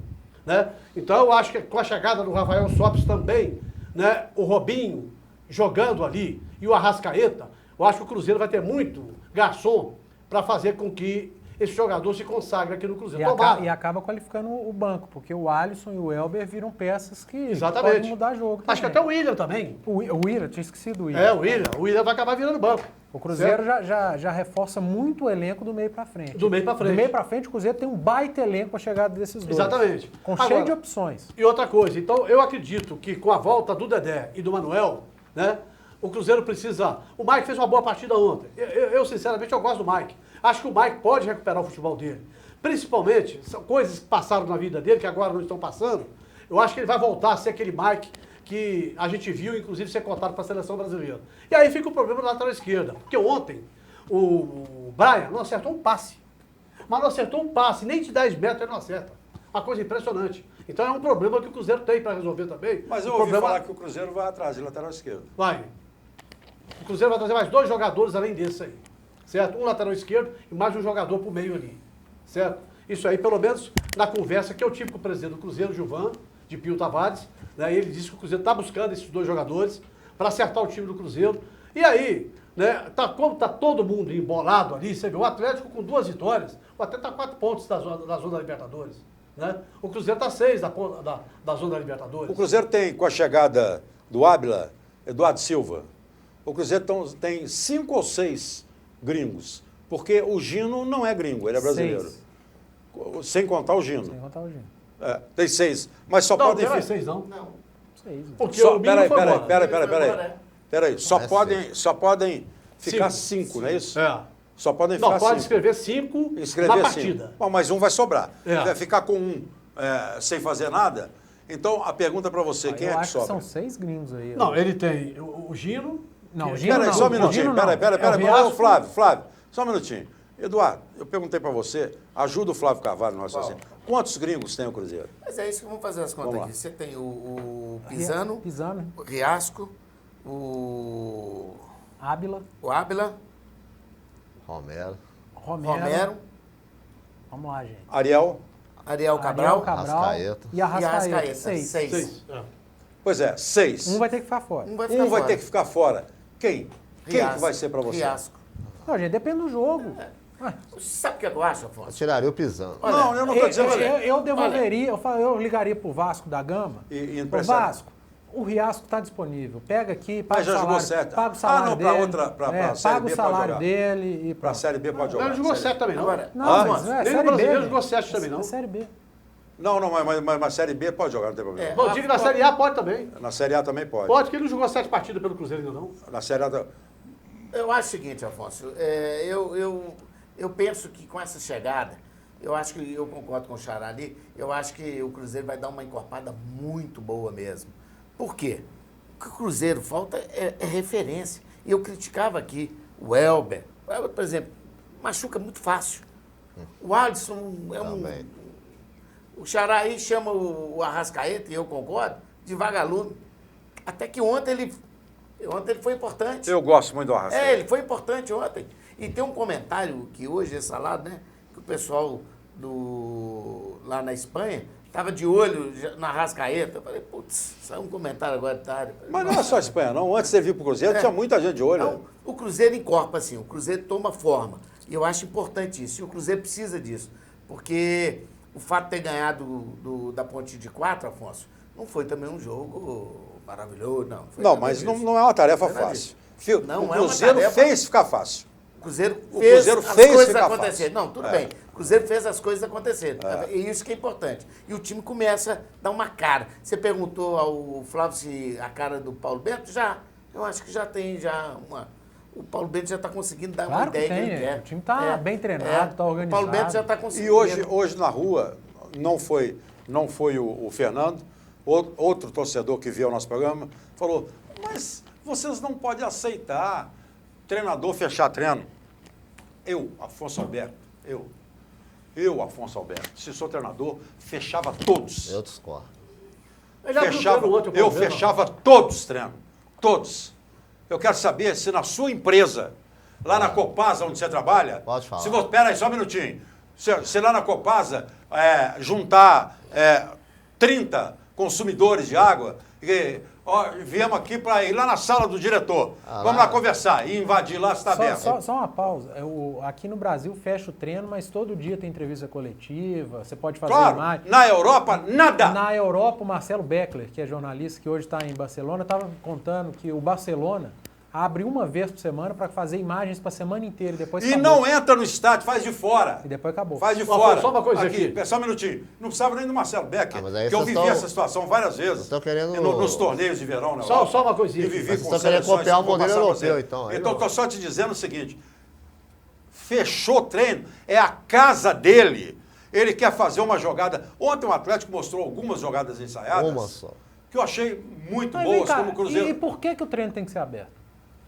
né? Então eu acho que com a chegada do Rafael Sobis também, né, o Robinho jogando ali e o Arrascaeta, eu acho que o Cruzeiro vai ter muito garçom para fazer com que esse jogador se consagre aqui no Cruzeiro. E acaba qualificando o banco, porque o Alisson e o Elber viram peças que Exatamente. podem mudar jogo. Acho que até o William também. O William, tinha esquecido o William. O William vai acabar virando banco. O Cruzeiro já reforça muito o elenco do meio para frente. Do meio para frente. Do meio para frente, o Cruzeiro tem um baita elenco para a chegada desses dois. Exatamente. Cheio de opções. E outra coisa, então eu acredito que com a volta do Dedé e do Manuel, né, o Cruzeiro precisa... O Mike fez uma boa partida ontem. Eu sinceramente, eu gosto do Mike. Acho que o Mike pode recuperar o futebol dele. Principalmente, são coisas que passaram na vida dele, que agora não estão passando. Eu acho que ele vai voltar a ser aquele Mike que a gente viu, inclusive, ser cotado para a seleção brasileira. E aí fica o problema da lateral esquerda. Porque ontem, o Brian não acertou um passe. Mas não acertou um passe, nem de 10 metros ele não acerta. Uma coisa impressionante. Então é um problema que o Cruzeiro tem para resolver também. Mas eu ouvi falar que o Cruzeiro vai atrás de lateral esquerdo. Vai. O Cruzeiro vai trazer mais 2 jogadores além desse aí. Certo? Um lateral esquerdo e mais um jogador pro meio ali. Certo? Isso aí, pelo menos, na conversa que eu tive com o presidente do Cruzeiro, Gilvan, de Pio Tavares, né, ele disse que o Cruzeiro está buscando esses 2 jogadores para acertar o time do Cruzeiro. E aí, né, como está todo mundo embolado ali, você vê o Atlético com 2 vitórias, o Atlético está 4 pontos da zona da Libertadores. Né? O Cruzeiro está 6 da zona da Libertadores. O Cruzeiro tem, com a chegada do Ábila, Eduardo Silva, o Cruzeiro tem 5 ou 6 gringos, porque o Gino não é gringo, ele é brasileiro. 6. Sem contar o Gino. Sem contar o Gino. Tem 6, mas só podem... Não, tem 6 não. Não. 6. Porque o Mino foi embora. Peraí, só podem ficar 5, não é isso? Só podem ficar 5. Não, pode escrever 5 na partida. Bom, mas um vai sobrar. Vai ficar com um sem fazer nada. Então, a pergunta para você, quem é que sobra? São 6 gringos aí. Não, ele tem o Gino... Não, o Gino Peraí, não. só um minutinho. Peraí. Flávio, só um minutinho. Eduardo, eu perguntei para você, ajuda o Flávio Carvalho no raciocínio. Quantos gringos tem o Cruzeiro? Mas é isso que vamos fazer as contas aqui. Você tem o Pisano, o Riasco, o Ábila, Romero. Vamos lá, gente. Ariel Cabral Arrascaeta. E Arrascaeta. 6. Pois é, 6. Um vai ter que ficar fora. Um vai ter que ficar fora. Quem? Quem que vai ser para você? Riasco. Não, gente, depende do jogo. Sabe o que eu acho, Afonso? Eu tiraria o Pisano. Olha, não, eu não estou dizendo... Eu devolveria, eu ligaria pro Vasco da Gama. E Pro Vasco, o Riasco está disponível. Pega aqui, paga o já jogou salário, sete. paga o salário não, dele. pra Série paga B o salário pode dele e Para a Série B pode jogar. Não, ele jogou 7 também, não. Agora, Não, mas Nem Série no brasileiro B. jogou 7 também, não. É Série B. Não, mas Série B pode jogar, não tem problema. Bom, digo na Série A pode também. Na Série A também pode. Pode, porque ele não jogou 7 partidas pelo Cruzeiro ainda não. Na Série A... Eu acho o seguinte, Afonso, eu penso que com essa chegada, eu acho que eu concordo com o Xará ali, eu acho que o Cruzeiro vai dar uma encorpada muito boa mesmo. Por quê? O que o Cruzeiro falta é referência. E eu criticava aqui o Elber. O Elber, por exemplo, machuca muito fácil. O Alisson é Também. O Xará aí chama o Arrascaeta, e eu concordo, de vagalume. Até que ontem ele foi importante. Eu gosto muito do Arrascaeta. Ele foi importante ontem. E tem um comentário que hoje, esse lado, né? Que o pessoal lá na Espanha estava de olho na Arrascaeta. Eu falei, putz, saiu um comentário agora de tarde. Mas não é só a Espanha, não. Antes de você vir para o Cruzeiro, tinha muita gente de olho. Então, o Cruzeiro encorpa, assim, o Cruzeiro toma forma. E eu acho importante isso. E o Cruzeiro precisa disso. Porque o fato de ter ganhado da Ponte de 4, Afonso, não foi também um jogo maravilhoso, não. Não, mas não é uma tarefa fácil. Não o é uma Cruzeiro tarefa- fez ficar fácil. O Cruzeiro O fez Cruzeiro as fez coisas ficar acontecerem. fácil. Não, tudo bem. O Cruzeiro fez as coisas acontecerem. E isso que é importante. E o time começa a dar uma cara. Você perguntou ao Flávio se a cara do Paulo Bento? Já. Eu acho que já tem uma... O Paulo Bento já está conseguindo dar Claro uma ideia que que tem. ele quer. O time está bem treinado, está organizado. O Paulo Bento já está E conseguindo. hoje na rua, não foi o Fernando, outro torcedor que viu o nosso programa, falou, mas vocês não podem aceitar treinador fechar treino. Eu, Afonso Alberto, Afonso Alberto, se sou treinador, fechava todos. Eu discordo. Ele abriu o treino ontem, o Paulo Bento. Fechava todos os treinos. Todos. Eu quero saber se na sua empresa, lá na Copasa, onde você trabalha... Pode falar. Espera aí, só um minutinho. Se lá na Copasa juntar 30 consumidores de água, viemos aqui para ir lá na sala do diretor. Vamos lá conversar e invadir lá se está aberto. Só uma pausa. Aqui no Brasil fecha o treino, mas todo dia tem entrevista coletiva, você pode fazer Claro, imagem. na Europa, nada. Na Europa, o Marcelo Beckler, que é jornalista, que hoje está em Barcelona, estava contando que o Barcelona abre uma vez por semana para fazer imagens para a semana inteira. Depois E acabou. não entra no estádio, faz de fora. E depois acabou. Faz de Só fora. uma coisa aqui. Só um minutinho. Não precisava nem do Marcelo Becker, mas aí que eu vocês vivi estão- essa situação várias vezes. Vocês estão querendo- Nos torneios de verão na Só Europa. uma coisinha E aqui. vivi Vocês com estão querendo seleções copiar o que vou modelo passar pra europeu, você. então, aí Então, não. estou só te dizendo o seguinte. Fechou o treino, é a casa dele. Ele quer fazer uma jogada. Ontem o Atlético mostrou algumas jogadas ensaiadas. Uma só. Que eu achei muito Mas vem boas, cá, como o Cruzeiro. e por que o treino tem que ser aberto?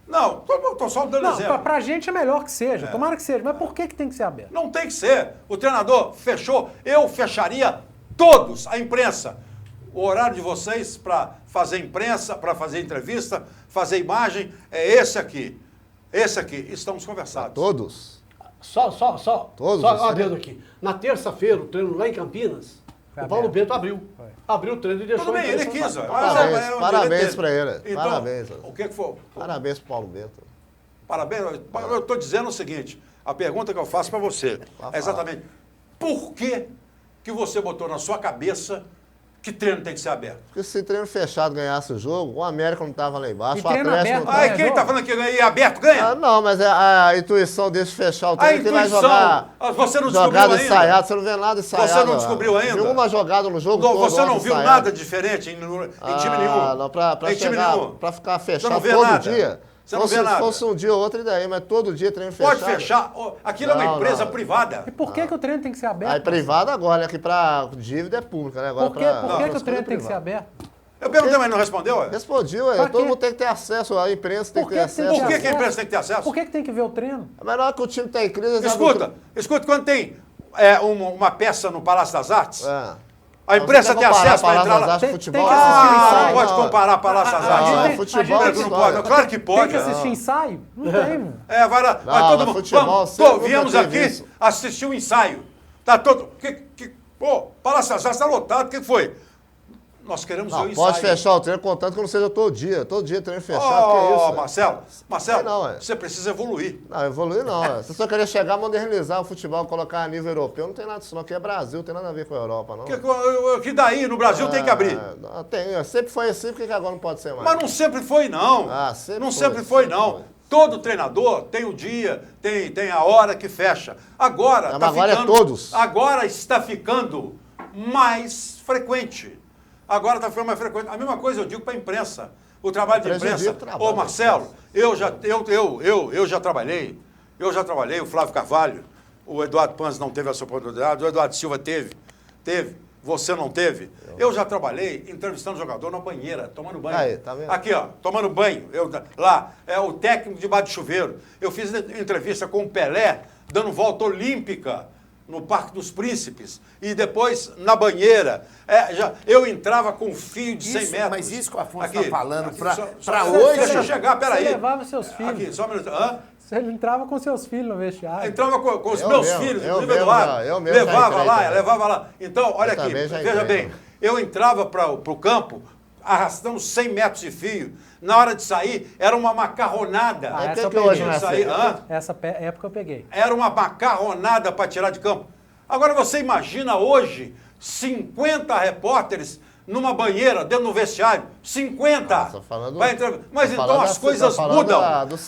Não, estou só dando Não, exemplo. pra gente é melhor que seja, tomara que seja, mas por que tem que ser aberto? Não tem que ser. O treinador fechou. Eu fecharia todos, a imprensa. O horário de vocês para fazer imprensa, para fazer entrevista, fazer imagem, é esse aqui. Esse aqui. Estamos conversados. Todos? Só Todos só vocês? adendo aqui. Na terça-feira, o treino lá em Campinas, Foi o Paulo aberto. Bento abriu. Abriu o treino e deixou... Tudo bem, a ele imprensa quis. passar. Parabéns, é um parabéns direito dele. pra ele. Então, Parabéns. o que foi? Parabéns pro Paulo Bento. Parabéns. Eu estou dizendo o seguinte, a pergunta que eu faço para você é exatamente, por que você botou na sua cabeça que treino tem que ser aberto? Porque se treino fechado ganhasse o jogo, o América não estava lá embaixo, E o treino Atlético aberto, não Ah, tava. e quem está falando que ganha aberto ganha? Ah, não, mas é a intuição desse fechar o A treino que vai intuição, jogar. você não descobriu Jogada ainda? ensaiada, você não vê nada ensaiado. Você não descobriu ainda? Viu uma jogada no jogo Não, todo, você não outra viu ensaiada. nada diferente em time nenhum? Não, pra Em time chegar, nenhum. pra ficar Você fechado não vê todo nada. dia. Você não vê nada. Se fosse um dia ou outro, e daí, mas todo dia treino fechado. Pode fechar. Aquilo é uma Não, empresa não. privada. E por que o treino tem que ser aberto? Aí privado agora, né? Que pra dívida é pública, né? Agora Por que, pra, por pra que o coisa treino tem que ser privada. aberto? Eu perguntei, mas não respondeu? ué? Respondi, ué. Pra Todo quê? mundo tem que ter acesso, a imprensa tem Por que ter que tem acesso. Por que a acesso? imprensa tem que ter acesso? Por que tem que ver o treino? É melhor que o time tá em crise. eles abrem Escuta, quando tem uma peça no Palácio das Artes, É. a imprensa Não, tem você quer acesso para comparar entrar lá. Palácio de Tem- futebol? tem que assistir o Ah, ensaio. não pode comparar Palácio das Artes. não, Não, futebol não é pode. história. Claro que pode. Tem que assistir ensaio? Não tem, mano. Vai lá, vai Não, todo mas mundo. futebol, Vamos, você nunca viemos teve aqui isso. assistir um ensaio. Tá todo. Pô, Palácio das Artes está lotado. O que foi? Nós queremos Não, ver o ensaio. pode fechar o treino, contanto que não seja todo dia. Todo dia treino fechado, que é isso? Marcelo, Não, você precisa evoluir. Não, evoluir não. Se você querer chegar a modernizar o futebol, colocar a nível europeu, não tem nada disso não. Aqui é Brasil, não tem nada a ver com a Europa, não. Que daí? No Brasil tem que abrir. Não, tem, sempre foi assim, por que agora não pode ser mais? Mas não sempre foi, não. Não sempre foi, não. Todo treinador tem o dia, tem a hora que fecha. Agora, agora está ficando mais frequente. Agora está ficando mais frequente. A mesma coisa eu digo para a imprensa. O trabalho de imprensa. Ô, Marcelo, eu já trabalhei. O Flávio Carvalho, o Eduardo Panzi não teve essa oportunidade, o Eduardo Silva teve. Você não teve. Eu já trabalhei entrevistando jogador na banheira, tomando banho. Aí, tá vendo? Aqui, ó, tomando banho. Lá, é o técnico debaixo de chuveiro. Eu fiz entrevista com o Pelé, dando volta olímpica no Parque dos Príncipes. E depois na banheira. Eu entrava com um fio de 100 metros. Mas isso que o Afonso está falando para hoje... Deixa eu chegar, peraí. Você levava seus filhos. Aqui, só um minuto. Hã? Você entrava com seus filhos no vestiário. Entrava com os meus filhos, inclusive Eduardo. Levava lá. Então, olha aqui, veja bem. Eu entrava para o campo arrastando 100 metros de fio. Na hora de sair, era uma macarronada. Essa época eu peguei. Era uma macarronada para tirar de campo. Agora você imagina hoje 50 repórteres numa banheira, dentro do vestiário. 50! Mas então as coisas mudam.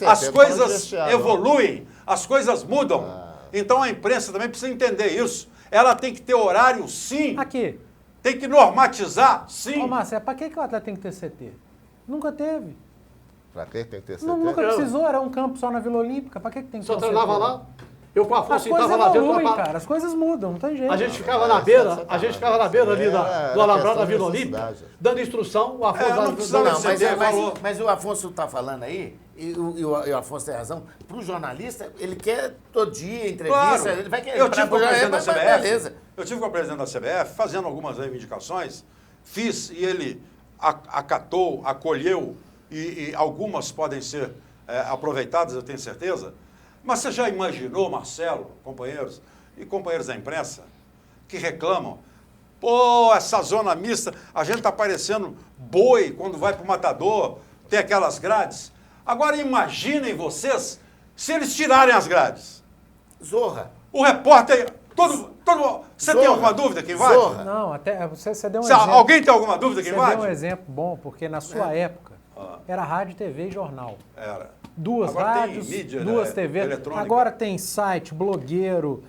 As coisas evoluem. As coisas mudam. Então a imprensa também precisa entender isso. Ela tem que ter horário, sim. Aqui. Tem que normatizar, sim. Ô, Marcelo, para que o atleta tem que ter CT? Nunca teve. Para que tem que ter CT? Nunca precisou, era um campo só na Vila Olímpica. Para que tem que ter CT? Só treinava lá? Eu com a Afonso entrava lá dentro. Cara, as coisas mudam, não tem jeito. A gente ficava na beira, ali do Alambrado da Vila Olímpica, dando instrução, o Afonso... Mas o Afonso está falando aí, e o Afonso tem razão, para o jornalista, ele quer todo dia entrevista, ele vai querer... Eu tive com o presidente da CBF, eu tive com o presidente da CBF, fazendo algumas reivindicações, fiz e ele acatou, acolheu, e algumas podem ser aproveitadas, eu tenho certeza. Mas você já imaginou, Marcelo, companheiros e companheiros da imprensa, que reclamam, pô, essa zona mista, a gente está parecendo boi quando vai para o matador, tem aquelas grades. Agora imaginem vocês se eles tirarem as grades. Zorra. O repórter, você tem alguma dúvida quem vai? Zorra. Não, até você deu um exemplo. Alguém tem alguma dúvida quem vai? Você deu um exemplo bom, porque na sua época era rádio, TV e jornal. Era. Duas rádios, mídia, duas TV. Eletrônica. Agora tem site, blogueiro,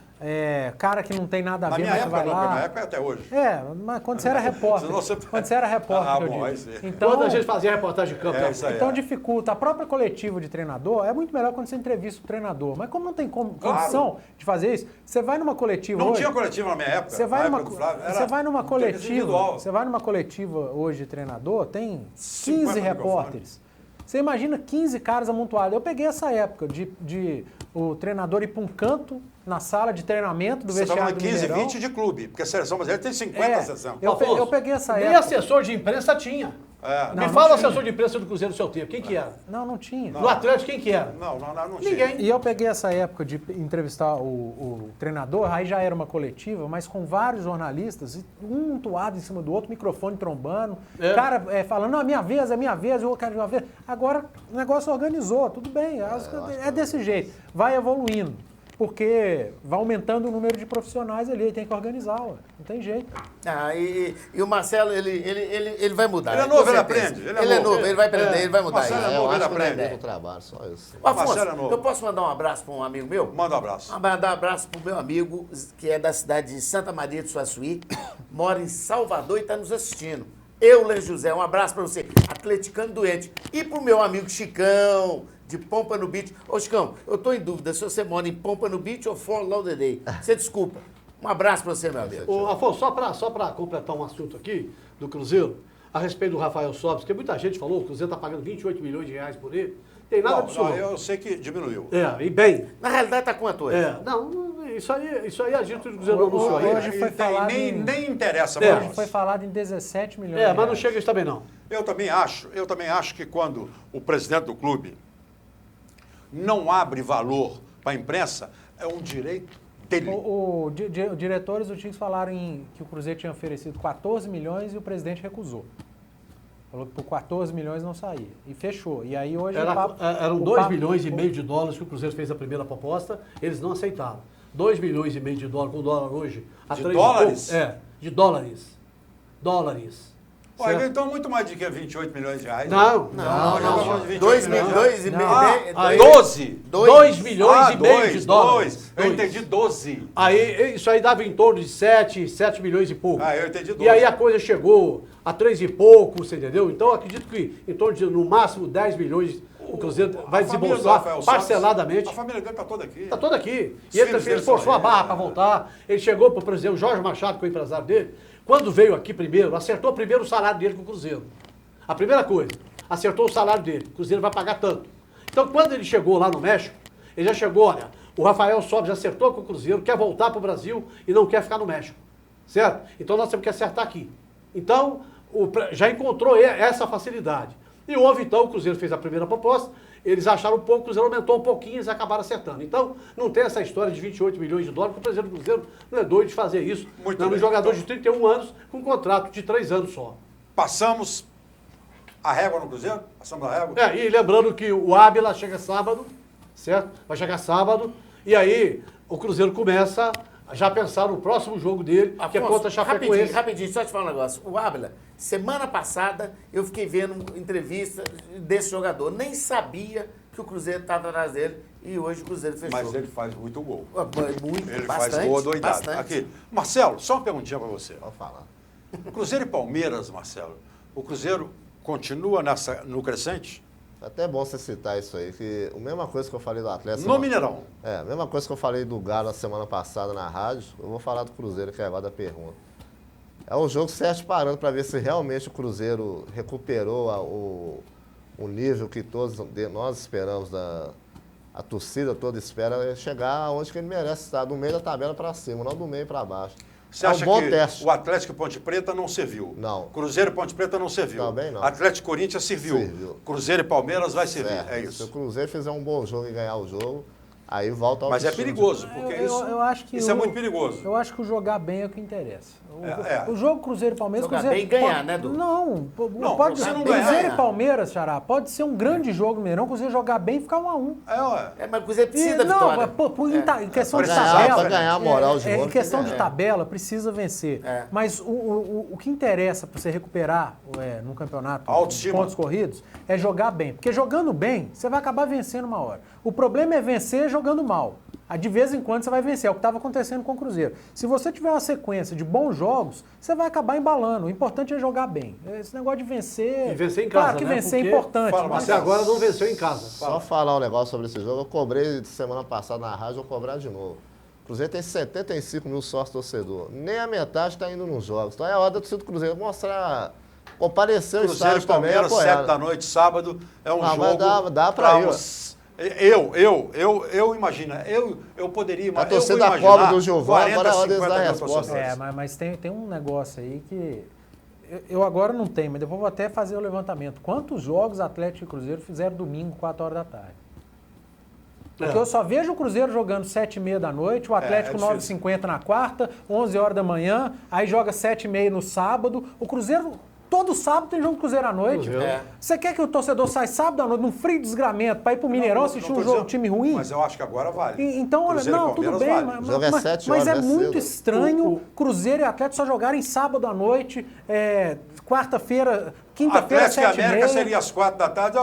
cara que não tem nada a ver, mas vai lá. Na minha época até hoje. Mas quando você era repórter. Quando você era repórter, então, quando a gente fazia reportagem de campo. Então dificulta. A própria coletiva de treinador é muito melhor quando você entrevista o treinador. Mas como não tem condição de fazer isso, você vai numa coletiva hoje... Não tinha coletiva na minha época. Você vai numa coletiva hoje de treinador, tem 15 repórteres. Você imagina 15 caras amontoados. Eu peguei essa época de o treinador ir para um canto na sala de treinamento do vestiário do Mineirão. 15, 20 de clube, porque a seleção brasileira tem 50 sessões. Eu peguei essa época. Nem assessor de imprensa tinha. Me fala assessor de imprensa do Cruzeiro do seu tempo. Quem que era? Não tinha. No Atlético, quem que era? Não Ninguém. tinha. E eu peguei essa época de entrevistar o treinador, aí já era uma coletiva, mas com vários jornalistas, um montuado em cima do outro, microfone trombando, cara falando, não, é minha vez, eu quero de uma vez. Agora o negócio organizou, tudo bem, é desse jeito, vai evoluindo. Porque vai aumentando o número de profissionais ali, tem que organizar, não tem jeito. E o Marcelo, ele vai mudar. Ele é novo, ele aprende. Ele é novo, ele vai aprender, ele vai mudar. Marcelo é novo, ele aprende. O trabalho, só isso. Afonso, eu posso mandar um abraço para um amigo meu? Manda um abraço. Mandar um abraço para o meu amigo, que é da cidade de Santa Maria de Suaçuí, mora em Salvador e está nos assistindo. Euler José, um abraço para você, atleticano doente. E para o meu amigo Chicão, de Pompano Beach. Ô, Chicão, eu estou em dúvida se você mora em Pompano Beach ou Fort Lauderdale. Você desculpa. Um abraço para você, meu amigo. Ô, Afonso, só para completar um assunto aqui do Cruzeiro, a respeito do Rafael Sobis, que muita gente falou, o Cruzeiro está pagando 28 milhões de reais por ele. Tem nada disso. Eu sei que diminuiu. E bem. Na realidade está quanto hoje? Isso aí a gente do Cruzeiro anunciou aí. Hoje foi falado nem interessa para nós. Hoje foi falado em 17 milhões. Mas não chega isso também não. Eu também acho que quando o presidente do clube não abre valor para a imprensa, é um direito dele. Os diretores do Tigres falaram que o Cruzeiro tinha oferecido 14 milhões e o presidente recusou. Falou que por 14 milhões não saía. E fechou. E aí hoje... Eram 2 milhões e meio de dólares que o Cruzeiro fez a primeira proposta, eles não aceitaram. 2 milhões e meio de dólares, com o dólar hoje... De dólares? De dólares. Dólares. Olha, então muito mais do que 28 milhões de reais. Não. 2 milhões e meio. 12? 2 milhões e meio de dólares. Eu entendi 12. Aí, isso aí dava em torno de 7 milhões e pouco. Eu entendi 12. E aí a coisa chegou a 3 e pouco, você entendeu? Então, acredito que em torno de, no máximo, 10 milhões o Cruzeiro vai desembolsar parceladamente. A família dele está toda aqui. Está toda aqui. E ele forçou a barra para voltar. Ele chegou para o presidente, o Jorge Machado, que é o empresário dele, quando veio aqui primeiro, acertou primeiro o salário dele com o Cruzeiro. A primeira coisa, acertou o salário dele. O Cruzeiro vai pagar tanto. Então, quando ele chegou lá no México, ele já chegou, olha, o Rafael Sobes acertou com o Cruzeiro, quer voltar para o Brasil e não quer ficar no México. Certo? Então, nós temos que acertar aqui. Então, já encontrou essa facilidade. E houve, então, o Cruzeiro fez a primeira proposta, eles acharam pouco, o Cruzeiro aumentou um pouquinho e eles acabaram acertando. Então, não tem essa história de 28 milhões de dólares, porque o presidente do Cruzeiro não é doido de fazer isso. Muito não, bem. Um jogador de 31 anos com um contrato de 3 anos só. Passamos a régua no Cruzeiro? Passamos a régua? E lembrando que o Ábila chega sábado, certo? Vai chegar sábado, e aí o Cruzeiro começa a já pensar no próximo jogo dele, Afonso, que é contra a Chapecoense. Rapidinho, só te falar um negócio. O Ábila, semana passada, eu fiquei vendo entrevista desse jogador. Nem sabia que o Cruzeiro estava atrás dele e hoje o Cruzeiro fechou. Mas ele faz muito gol. Muito, Ele bastante, faz gol doidado. bastante. Aqui, Marcelo, só uma perguntinha para você. Pode falar. Cruzeiro e Palmeiras, Marcelo, o Cruzeiro continua no crescente? É até bom você citar isso aí, que a mesma coisa que eu falei do Atlético... No Mineirão. A mesma coisa que eu falei do Galo na semana passada na rádio, eu vou falar do Cruzeiro, que é agora da pergunta. É um jogo certo parando para ver se realmente o Cruzeiro recuperou o nível que todos nós esperamos, a torcida toda espera, chegar onde que ele merece estar, do meio da tabela para cima, não do meio para baixo. Você acha que o Atlético e Ponte Preta não serviu? Não. Cruzeiro e Ponte Preta não serviu? Também não. Atlético e Corinthians serviu. Cruzeiro e Palmeiras vai servir, é isso. Se o Cruzeiro fizer um bom jogo e ganhar o jogo, aí volta ao... Mas é perigoso, porque eu acho que isso é muito perigoso. Eu acho que o jogar bem é o que interessa. É. O jogo Cruzeiro e Palmeiras... Jogar Cruzeiro bem e ganhar, pode, né, Du? Não, Não, pode você não Cruzeiro ganhar. e Palmeiras, Xará, pode ser um grande jogo no Mineirão, Cruzeiro jogar bem e ficar 1-1. Mas o Cruzeiro precisa da vitória. Em questão de ganhar, tabela... pra ganhar a moral de novo, em questão tem de que tabela, precisa vencer. Mas o que interessa para você recuperar no campeonato, pontos corridos, é jogar bem. Porque jogando bem, você vai acabar vencendo uma hora. O problema é vencer jogando mal. De vez em quando você vai vencer, é o que estava acontecendo com o Cruzeiro. Se você tiver uma sequência de bons jogos, você vai acabar embalando. O importante é jogar bem. Esse negócio de vencer... E vencer em casa, claro que né? vencer Porque é importante. Mas até agora não venceu em casa. Só falar um negócio sobre esse jogo, eu cobrei semana passada na rádio, eu vou cobrar de novo. O Cruzeiro tem 75 mil sócios torcedores. Nem a metade está indo nos jogos. Então é hora da torcida do Cruzeiro mostrar... Comparecer o estádio também, Palmeiras, apoiar. 7 da noite, sábado, é um jogo... Mas dá para ir. Eu imagino, eu poderia imaginar. A torcida pobre do Giovanni, agora é hora deles dar resposta. Mas tem um negócio aí que eu agora não tenho, mas depois vou até fazer o levantamento. Quantos jogos Atlético e Cruzeiro fizeram domingo, 4 horas da tarde? Porque eu só vejo o Cruzeiro jogando 7h30 da noite, o Atlético 9h50 na quarta, 11 horas da manhã, aí joga 7h30 no sábado. O Cruzeiro... Todo sábado tem jogo do Cruzeiro à noite. Você quer que o torcedor saia sábado à noite, num frio desgramento, para ir pro Mineirão assistir um jogo, time ruim? Mas eu acho que agora vale. Então, olha, não, tudo bem, mas é muito estranho Cruzeiro e Atlético só jogarem sábado à noite, quarta-feira, quinta-feira, 7h30. Atlético e América seria às 4 da tarde,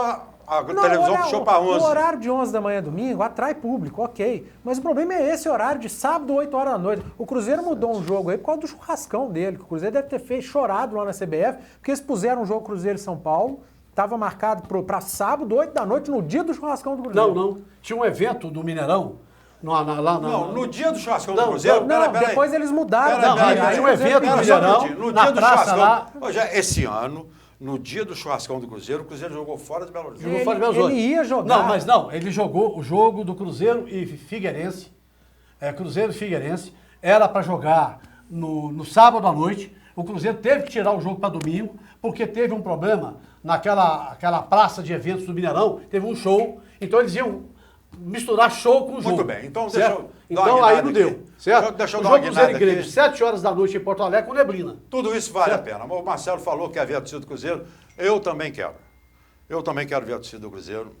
a televisão puxou para 11. O horário de 11 da manhã domingo atrai público, ok. Mas o problema é esse horário de sábado, 8 horas da noite. O Cruzeiro mudou um jogo aí por causa do churrascão dele, que o Cruzeiro deve ter chorado lá na CBF, porque eles puseram um jogo Cruzeiro e São Paulo, estava marcado para sábado, 8 da noite, no dia do churrascão do Cruzeiro. Não. Tinha um evento do Mineirão. No dia do churrascão do Cruzeiro? Peraí. Depois eles mudaram. Tinha um evento do Mineirão, no na dia do praça churrascão. lá. Esse ano... No dia do churrascão do Cruzeiro, o Cruzeiro jogou fora de Belo Horizonte. Ele ia jogar. Ele jogou o jogo do Cruzeiro e Figueirense. Cruzeiro e Figueirense. Era para jogar no sábado à noite. O Cruzeiro teve que tirar o jogo para domingo, porque teve um problema naquela praça de eventos do Mineirão. Teve um show. Então eles iam misturar show com jogo. Muito bem, então deixa certo? eu dar Então uma aí guinada não aqui. deu, certo? Deixa eu O dar uma jogo Cruzeiro e guinada Grêmio, aqui. 7 horas da noite em Porto Alegre com neblina. Tudo isso vale Certo. a pena. O Marcelo falou que havia torcida do Cruzeiro. Eu também quero. Eu também quero ver a torcida do Cruzeiro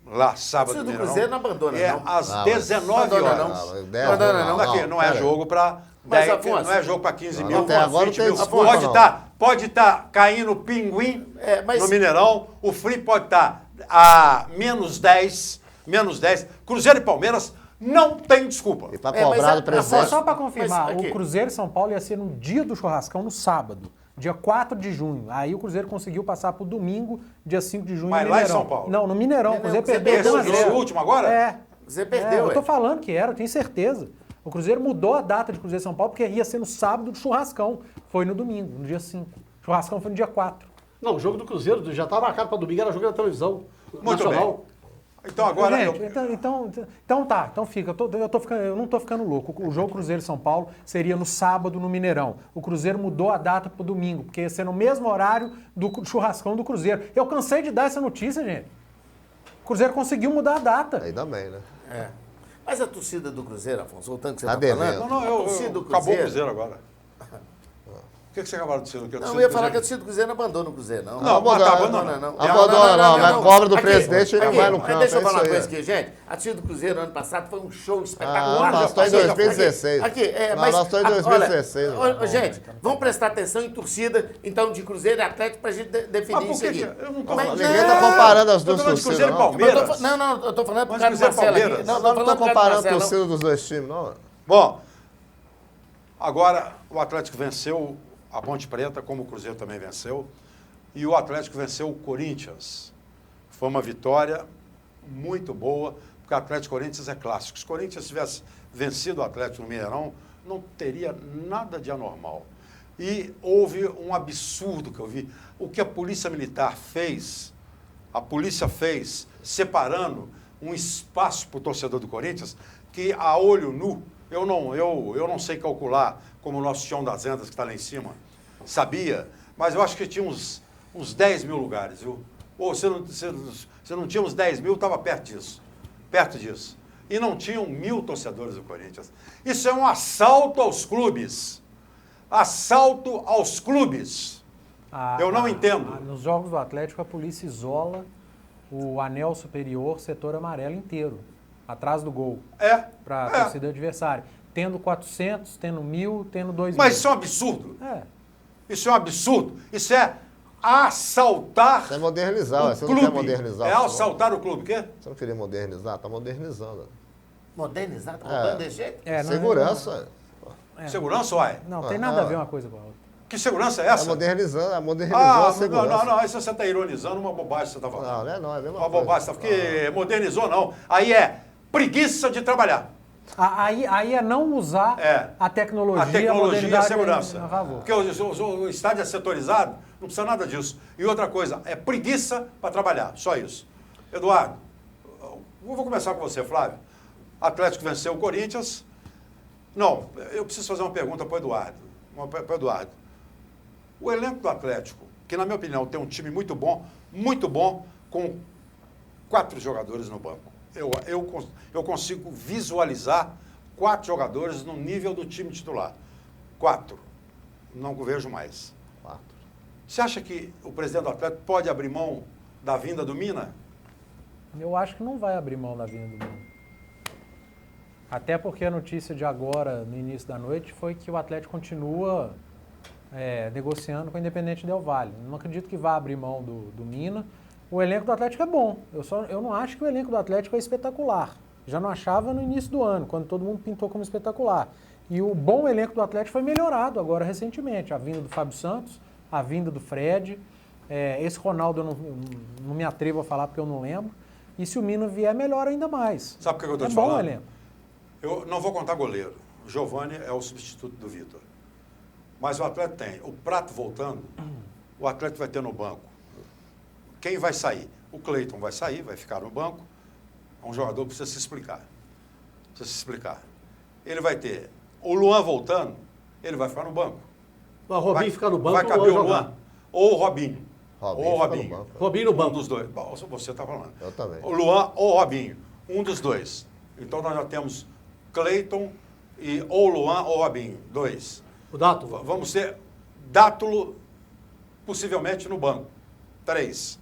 lá, sábado. A torcida do Mineirão. Cruzeiro não abandona, É não. às Não, 19 abandona, horas. não. Abandona, não. Aqui, não é pera aí. jogo para Mas, 10, Afonso, não é jogo para 15 mil, até agora não 20 tem mil. desculpa, Pode estar caindo pinguim mas- no Mineirão, o Frio pode estar a menos 10. Cruzeiro e Palmeiras não tem desculpa. E para É, mas cobrar a- do presidente. Só para confirmar, Mas aqui- o Cruzeiro e São Paulo ia ser no dia do churrascão, no sábado, dia 4 de junho. Aí o Cruzeiro conseguiu passar pro domingo, dia 5 de junho, Mas no lá em Mineirão. São Paulo? Não, no Mineirão. O Cruzeiro Você perdeu perdeu 1 a esse 0. último agora? É. Você perdeu, Eu tô ué. falando que era, eu tenho certeza. O Cruzeiro mudou a data de Cruzeiro e São Paulo porque ia ser no sábado do churrascão. Foi no domingo, no dia 5. Churrascão foi no dia 4. Não, o jogo do Cruzeiro já estava marcado para domingo, era jogo da televisão Muito nacional. bem. Então agora Gente, então tá, então fica. Eu não tô ficando louco. O jogo Cruzeiro e São Paulo seria no sábado no Mineirão. O Cruzeiro mudou a data pro domingo, porque ia ser no mesmo horário do churrascão do Cruzeiro. Eu cansei de dar essa notícia, gente. O Cruzeiro conseguiu mudar a data. Ainda bem, né? É. Mas a torcida do Cruzeiro, Afonso, voltando que você Tá está devendo. falando. Não, a torcida do acabou o Cruzeiro agora. O que você acabaram de dizer? Não, eu ia falar que a torcida do Cruzeiro não abandona o Cruzeiro, não. Não, abandona, tá abandona, abandonando. não. Abandona, não, mas cobra do Aqui, presidente e não aqui, vai no mas campo. deixa eu é falar uma isso coisa aí. aqui, gente. A torcida do Cruzeiro ano passado foi um show espetacular. Ah, nós estamos em 2016. Aqui, Não, nós estamos em 2016, Olha, mano. gente, vamos prestar atenção em torcida, então, de Cruzeiro e Atlético pra gente definir Mas por isso que aqui. que- eu não tô Mas falando- Ninguém tá comparando as Tô duas falando de torcidas, Cruzeiro e não. Palmeiras. Não, eu tô falando por Mas causa do Cruzeiro e Marcelo aqui. Palmeiras. Não, Nós não falando estamos por causa do comparando a Marcelo, torcida dos dois times, não. Bom, agora o Atlético venceu a Ponte Preta, como o Cruzeiro também venceu, e o Atlético venceu o Corinthians. Foi uma vitória muito boa, porque o Atlético e Corinthians é clássico. Se o Corinthians tivesse vencido o Atlético no Mineirão, não teria nada de anormal. E houve um absurdo que eu vi. O que a Polícia Militar fez, a polícia fez, separando um espaço para o torcedor do Corinthians, que a olho nu, eu não sei calcular, como o nosso Tião das Vendas, que está lá em cima, sabia, mas eu acho que tinha uns 10 mil lugares, viu? Ou se não tinha uns 10 mil, estava perto disso. E não tinham 1.000 torcedores do Corinthians. Isso é um assalto aos clubes. Assalto aos clubes. Eu não entendo. Nos jogos do Atlético, a polícia isola o anel superior, setor amarelo inteiro, atrás do gol, para a torcida adversária. Tendo 400, tendo 1.000, tendo 2.000. Mas isso é um absurdo. É. Isso é um absurdo. Isso é assaltar Você é modernizar, o ué. Você não clube. quer modernizar. É o futebol? assaltar o clube, o quê? Você não queria modernizar? Tá modernizando. Modernizar, tá rodando desse jeito? Segurança. Segurança, uai? Não, tem nada a ver uma coisa com a outra. Que segurança é Tá essa? modernizando, modernizou a segurança. Não, isso você está ironizando uma bobagem que você está falando. Não, é a mesma Uma coisa. bobagem, porque modernizou não. Aí é preguiça de trabalhar. Aí é não usar a tecnologia, A tecnologia e a modernidade segurança. a favor. Porque o estádio é setorizado, não precisa nada disso. E outra coisa, é preguiça para trabalhar, só isso. Eduardo, eu vou começar com você, Flávio. Atlético venceu o Corinthians. Não, eu preciso fazer uma pergunta para o Eduardo. O elenco do Atlético, que na minha opinião tem um time muito bom, com 4 jogadores no banco. Eu consigo visualizar 4 jogadores no nível do time titular. 4. Não vejo mais. 4. Você acha que o presidente do Atlético pode abrir mão da vinda do Mina? Eu acho que não vai abrir mão da vinda do Mina. Até porque a notícia de agora, no início da noite, foi que o Atlético continua negociando com o Independente Del Valle. Não acredito que vá abrir mão do Mina. O elenco do Atlético é bom. Eu não acho que o elenco do Atlético é espetacular. Já não achava no início do ano, quando todo mundo pintou como espetacular. E o bom elenco do Atlético foi melhorado agora recentemente. A vinda do Fábio Santos, a vinda do Fred. Esse Ronaldo eu não me atrevo a falar porque eu não lembro. E se o Mina vier, melhor ainda mais. Sabe por que eu estou te bom falando? O elenco. Eu não vou contar goleiro. O Giovani é o substituto do Vitor. Mas o Atlético tem. O Prato voltando, o Atlético vai ter no banco. Quem vai sair? O Cleiton vai sair, vai ficar no banco. É um jogador que precisa se explicar. Ele vai ter o Luan voltando, ele vai ficar no banco. O Robinho ficar no banco vai caber o Luan ou o Robinho. Robinho ou o fica no Robinho. banco. Robinho no Um banco. dos dois. Bom, você está falando. Eu também. O Luan ou o Robinho. Um dos dois. Então nós já temos Cleiton e ou Luan ou Robinho, 2. O Dátulo. Vamos ter Dátulo, possivelmente no banco, 3.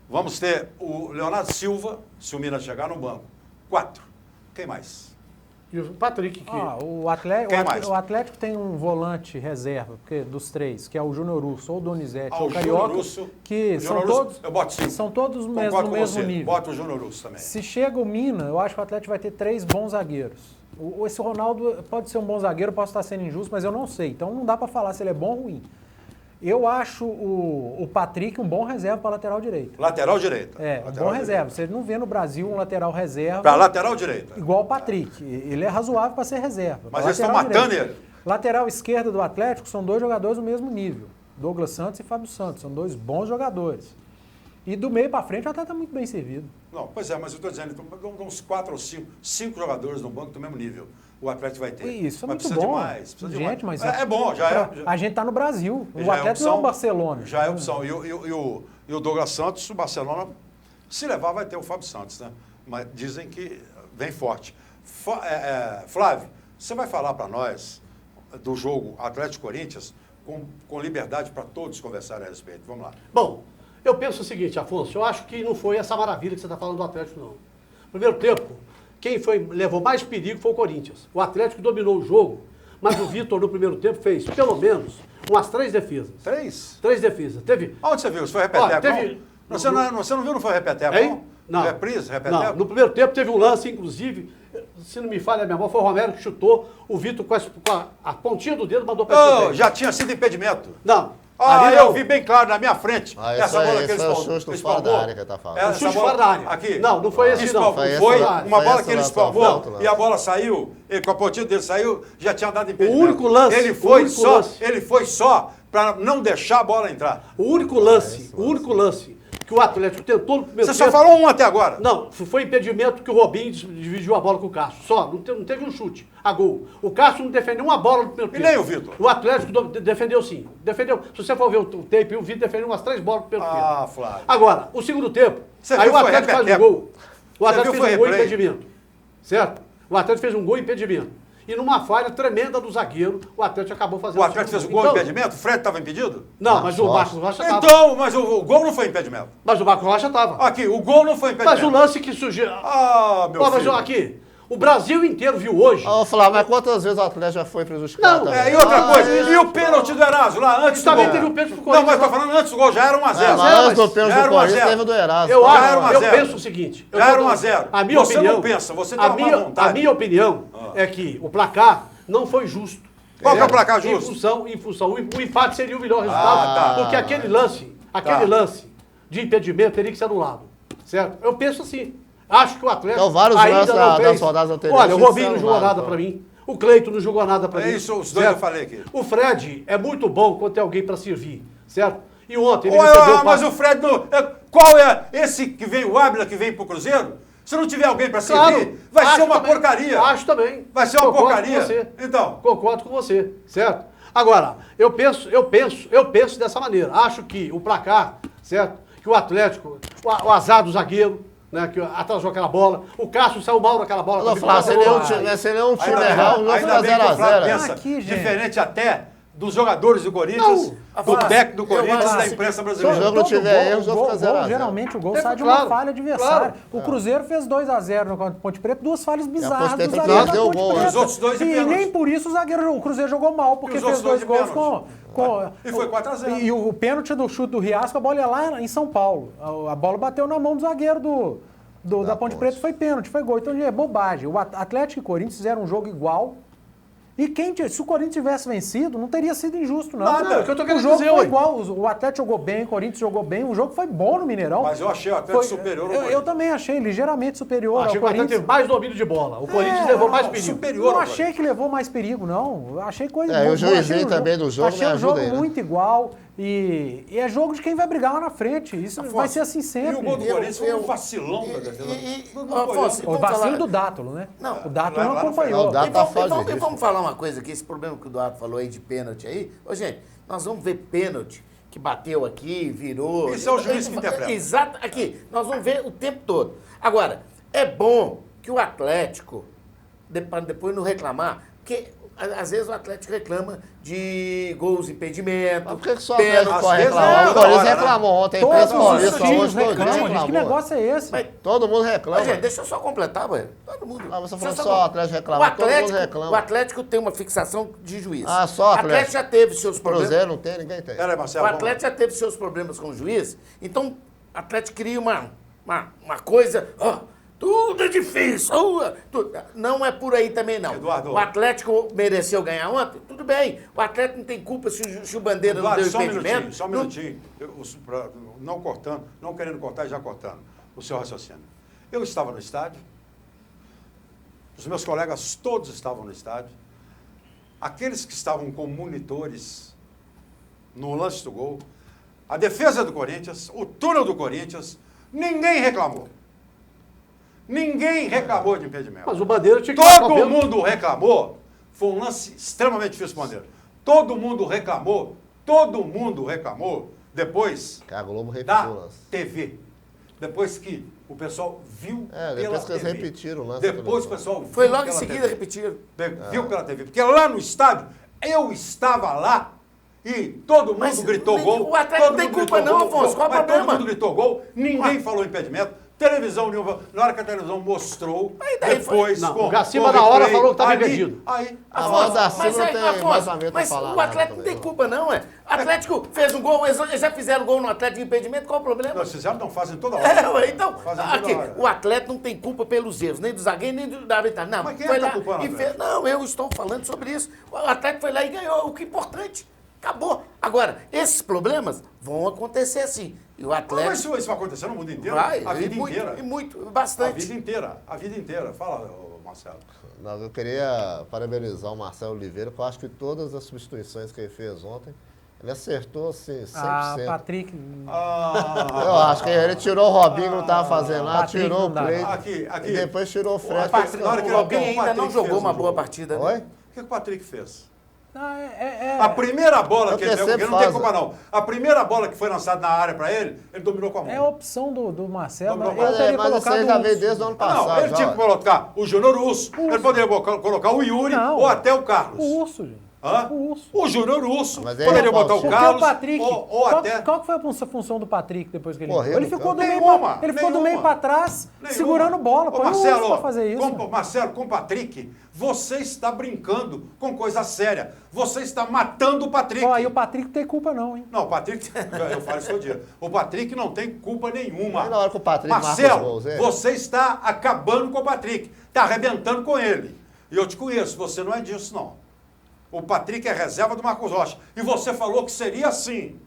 Vamos ter o Leonardo Silva, se o Minas chegar no banco, 4. Quem mais? E o Patrick, que... O Quem mais? Atlético tem um volante reserva, porque dos 3, que é o Júnior Russo, ou o Donizete, ou o Júnior Carioca, Russo, que o são Júnior Russo, todos, eu boto 5. são todos no Concordo com mesmo você. nível. Bota o Júnior Russo também. Se chega o Mina, eu acho que o Atlético vai ter 3 bons zagueiros. Esse Ronaldo pode ser um bom zagueiro, posso estar sendo injusto, mas eu não sei. Então não dá para falar se ele é bom ou ruim. Eu acho o Patrick um bom reserva para lateral direito. Lateral direita. É, lateral um bom direita. reserva. Você não vê no Brasil um lateral reserva Para lateral direita. igual o Patrick. Ele é razoável para ser reserva. Mas Pra eles estão lateral matando direito. ele. Lateral esquerda do Atlético são 2 jogadores do mesmo nível. Douglas Santos e Fábio Santos. São 2 bons jogadores. E do meio para frente o Atlético está muito bem servido. Não, pois é, mas eu estou dizendo, então, uns 4 ou 5 jogadores no banco do mesmo nível. O Atlético vai ter. Isso é mas muito precisa bom. de mais. Precisa de Gente, mais. mas É bom, já é. A gente está no Brasil. O Já é Atlético não é o Barcelona. Já é opção. E o Douglas Santos, o Barcelona, se levar, vai ter o Fábio Santos, né? Mas dizem que vem forte. Flávio, você vai falar para nós do jogo Atlético-Corinthians com liberdade para todos conversarem a respeito. Vamos lá. Bom, eu penso o seguinte, Afonso, eu acho que não foi essa maravilha que você está falando do Atlético, não. Primeiro tempo, quem levou mais perigo foi o Corinthians. O Atlético dominou o jogo, mas o Vitor, no primeiro tempo, fez pelo menos umas 3 defesas. 3? 3 defesas. Teve... Onde você viu? Isso foi repeteco? Você não viu, não foi repeteco? Hein? Não. Reprise, repeteco? Não, no primeiro tempo teve um lance, inclusive, se não me falha a memória, foi o Romero que chutou, o Vitor com a pontinha do dedo mandou para escanteio. Já tinha sido impedimento. Não. Ali não. eu vi bem claro na minha frente. Essa bola que eles espalmou. fora da área que ele tá falando. O chute fora da área. Aqui. Não foi esse não. Foi uma bola que ele espalmou não. e a bola saiu, com a pontinha dele saiu, já tinha dado impedimento. O único lance. Ele foi só para não deixar a bola entrar. O único lance que o Atlético tentou no primeiro tempo... Você só falou um até agora. Não, foi impedimento que o Robinho dividiu a bola com o Cássio. Só, não teve um chute a gol. O Cássio não defendeu uma bola no primeiro tempo. E nem o Vitor. O Atlético defendeu sim. Defendeu. Se você for ver o tape, o Vitor defendeu umas 3 bolas no primeiro tempo. Ah, Flávio. Agora, o segundo tempo, Você aí viu, o Atlético foi faz um repeteco. gol. O Atlético fez um gol e impedimento. Certo? O Atlético fez um gol e impedimento. E numa falha tremenda do zagueiro, o Atlético acabou fazendo... O Atlético fez o gol e impedimento? O Fred estava impedido? Não, mas o Marcos Rocha estava. Então, mas o gol não foi impedimento. Mas o Marcos Rocha estava. Aqui, o gol não foi impedimento. Mas o lance que surgiu... Ah, meu mas filho. aqui, o Brasil inteiro viu hoje... Ô, Flávio, mas quantas vezes o Atlético já foi prejudicado? Não, também? E outra coisa, e o pênalti do Eraso lá antes do Também gol? teve o pênalti pro Não, Corinthians. mas tô falando antes do gol, já era 1 a 0. Mas antes do pênalti já do era 1 a Corinthians 0. teve o do Eraso. Eu, Já era 1 a 0. penso o seguinte... Já era 1 a 0. A minha Você opinião... não pensa, você tem uma má vontade. A minha opinião é que o placar não foi justo. Qual que é o placar justo? Em função, o empate seria o melhor resultado, tá. porque aquele lance de impedimento teria que ser anulado, certo? Eu penso assim, acho que o Atlético Então, vários ainda lances não fez. das rodadas anteriores Olha, o tinham que Robinho ser não jogou anulado, nada então. pra mim, o Cleiton não jogou nada pra É mim. isso, os dois certo? eu falei aqui. O Fred é muito bom quando tem alguém pra servir, certo? E ontem ele recebeu o Mas passe. o Fred, qual é esse que vem, o Ábila que vem pro Cruzeiro? Se não tiver alguém para servir, vai ser uma porcaria. Acho também. Vai ser uma Concordo porcaria. com você. Então. Concordo com você, certo? Agora, eu penso dessa maneira. Acho que o placar, certo? Que o Atlético, o azar do zagueiro, né? Que atrasou aquela bola. O Cássio saiu mal naquela bola. Não, Flávio, se ele é um time errar, não Ainda fica bem que o Flávio 0x0. pensa Aqui, gente. diferente até dos jogadores do Corinthians, do técnico do Corinthians e da imprensa brasileira. Se o jogo não tiver erro, já fica 0x0. Geralmente o gol É, sai de claro, uma falha adversária. claro. O Cruzeiro fez 2x0 no Ponte Preta, 2 falhas bizarras Ponte do Preta zagueiro da deu Ponte gol, Preta. né? Os outros dois de E pênalti. nem por isso o Cruzeiro jogou mal, porque os fez outros 2 dois de gols pênalti. E foi 4 a 0. E o pênalti do chute do Riasco, a bola ia lá em São Paulo. A bola bateu na mão do zagueiro da Ponte Preta, foi pênalti, foi gol. Então é bobagem. O Atlético e o Corinthians fizeram um jogo igual. E se o Corinthians tivesse vencido, não teria sido injusto, não. Nada. O que eu tô querendo O jogo dizer, foi ué. igual. O Atlético jogou bem, o Corinthians jogou bem. O jogo foi bom no Mineirão. Mas eu achei o Atlético superior ao Eu Corinthians. também achei ligeiramente superior Achei ao que o Atlético Corinthians. teve mais domínio de bola. O Corinthians levou mais perigo. superior Não ao achei que levou mais perigo, não. Eu achei coisa É, boa. o juizinho Achei também do jogo Achei me o jogo ajuda aí, né? muito igual. E é jogo de quem vai brigar lá na frente. Isso vai ser assim sempre. E o gol do Corinthians foi um vacilão da defesa. Afonso, O vamos vacilo falar- do Dátulo, né? Não, O Dátulo não lá no acompanhou. final, o Dátulo- E tá vamos, fora de e vamos- e risco. vamos falar uma coisa aqui, esse problema que o Eduardo falou aí de pênalti aí. Ô, gente, nós vamos ver pênalti que bateu aqui, virou. Isso é o juiz que interpreta. Exato, aqui, nós vamos ver o tempo todo. Agora, É bom que o Atlético, depois não reclamar, porque às vezes o Atlético reclama de gols, impedimento. Mas por que só o Atlético pênalti. pode reclamar? O Corinthians reclamou ontem. Todos Imprensa os paulista times hoje todo dia reclamam, gente. Que reclamou. negócio é esse? Mas, Todo mundo reclama. mas, gente, deixa eu só completar, velho. Todo mundo. Ah, você falou Deixa eu só o Atlético reclama, todo mundo reclama. O Atlético tem uma fixação de juiz. Ah, só o O Atlético já teve seus problemas. Cruzeiro não tem, ninguém tem. Peraí, O Marcelo. Atlético já teve seus problemas com o juiz. Então, o Atlético cria uma coisa... ó, tudo é difícil. Não é por aí também, não. Eduardo. O Atlético mereceu ganhar ontem? Tudo bem. O Atlético não tem culpa se o Bandeira não deu impedimento. Só um minutinho. Não querendo cortar e já cortando o seu raciocínio. Eu estava no estádio, os meus colegas todos estavam no estádio, aqueles que estavam com monitores no lance do gol, a defesa do Corinthians, o túnel do Corinthians, ninguém reclamou. Ninguém reclamou de impedimento. Mas o Bandeira tinha que Todo mundo reclamou. Foi um lance extremamente difícil, Bandeira. Todo mundo reclamou depois Que a Globo repetiu da o lance. TV. Depois que o pessoal viu pela depois que eles TV. repetiram o lance. Depois o pessoal viu Foi logo em pela seguida, TV. repetiram. Viu pela TV. Porque lá no estádio, eu estava lá e todo mundo Mas gritou nem- gol. o Atlético todo não tem mundo culpa gritou não, gol, Afonso. Qual o mas problema? todo mundo gritou gol, ninguém falou impedimento. Televisão nenhuma. Na hora que a televisão mostrou, Mas daí depois... Não, com- o Gaciba com na hora replay, falou que estava ali- impedido. Aí, A voz da Silva Mas, não tem Afonso, embasamento pra mas falar o nada Atlético não tem também, culpa, não, é? O Atlético fez um gol, eles já fizeram gol no Atlético de impedimento, qual o problema? nós fizemos, não fazem toda hora. Ué, então, Fazem toda aqui, hora. o Atlético não tem culpa pelos erros, nem do zagueiro, nem da arbitragem. Não, Mas quem foi é que tá lá culpando o e Atlético? fez. Não, eu estou falando sobre isso. O Atlético foi lá e ganhou, o que é importante. Acabou. Agora, esses problemas vão acontecer sim. E o Mas Atlético isso vai acontecer no mundo inteiro? vai, a vida e muito, inteira. e muito, A bastante. vida inteira. A vida inteira. Fala, Marcelo. Não, eu queria parabenizar o Marcelo Oliveira, porque eu acho que todas as substituições que ele fez ontem, ele acertou assim, 100%. Ah, Patrick. Eu acho que ele tirou o Robinho, que não estava fazendo nada, Patrick tirou não o dá. Cleiton Aqui. e depois tirou o Fred. Na hora que O Robinho o ainda não Patrick jogou fez uma o boa jogo. partida. né? Oi? O que o Patrick fez? Não, A primeira bola É o que que ele pegou, sempre porque não tem faz, culpa não. A primeira bola que foi lançada na área para ele dominou com a mão. É a opção do Marcelo. Não, Eu teria Mas isso colocado aí já o veio Urso. desde o ano Não, passado. ele tinha que colocar o Júnior Urso, ele poderia colocar o Yuri Não. ou até o Carlos. O Urso, gente. Hã? O Urso. O Júnior Urso. Mas aí Poderia é botar o falso. Porque Carlos o Patrick, ou qual, até... qual que foi a função do Patrick depois que ele Correu Ele no ficou do campo. meio, Nenhuma, ele ficou do meio nenhuma. para trás, Nenhuma. segurando bola. Ô, Põe o Urso Marcelo, pra fazer isso. Marcelo, com o Patrick, você está brincando com coisa séria. Você está matando o Patrick. Ó, e o Patrick não tem culpa não, hein? Não, o Patrick, eu falo isso todo dia. O Patrick não tem culpa nenhuma. Aí na hora que o Patrick marca os Marcelo, gols, é? você está acabando com o Patrick. Está arrebentando com ele. E eu te conheço, você não é disso, não. O Patrick é reserva do Marcos Rocha. E você falou que seria assim,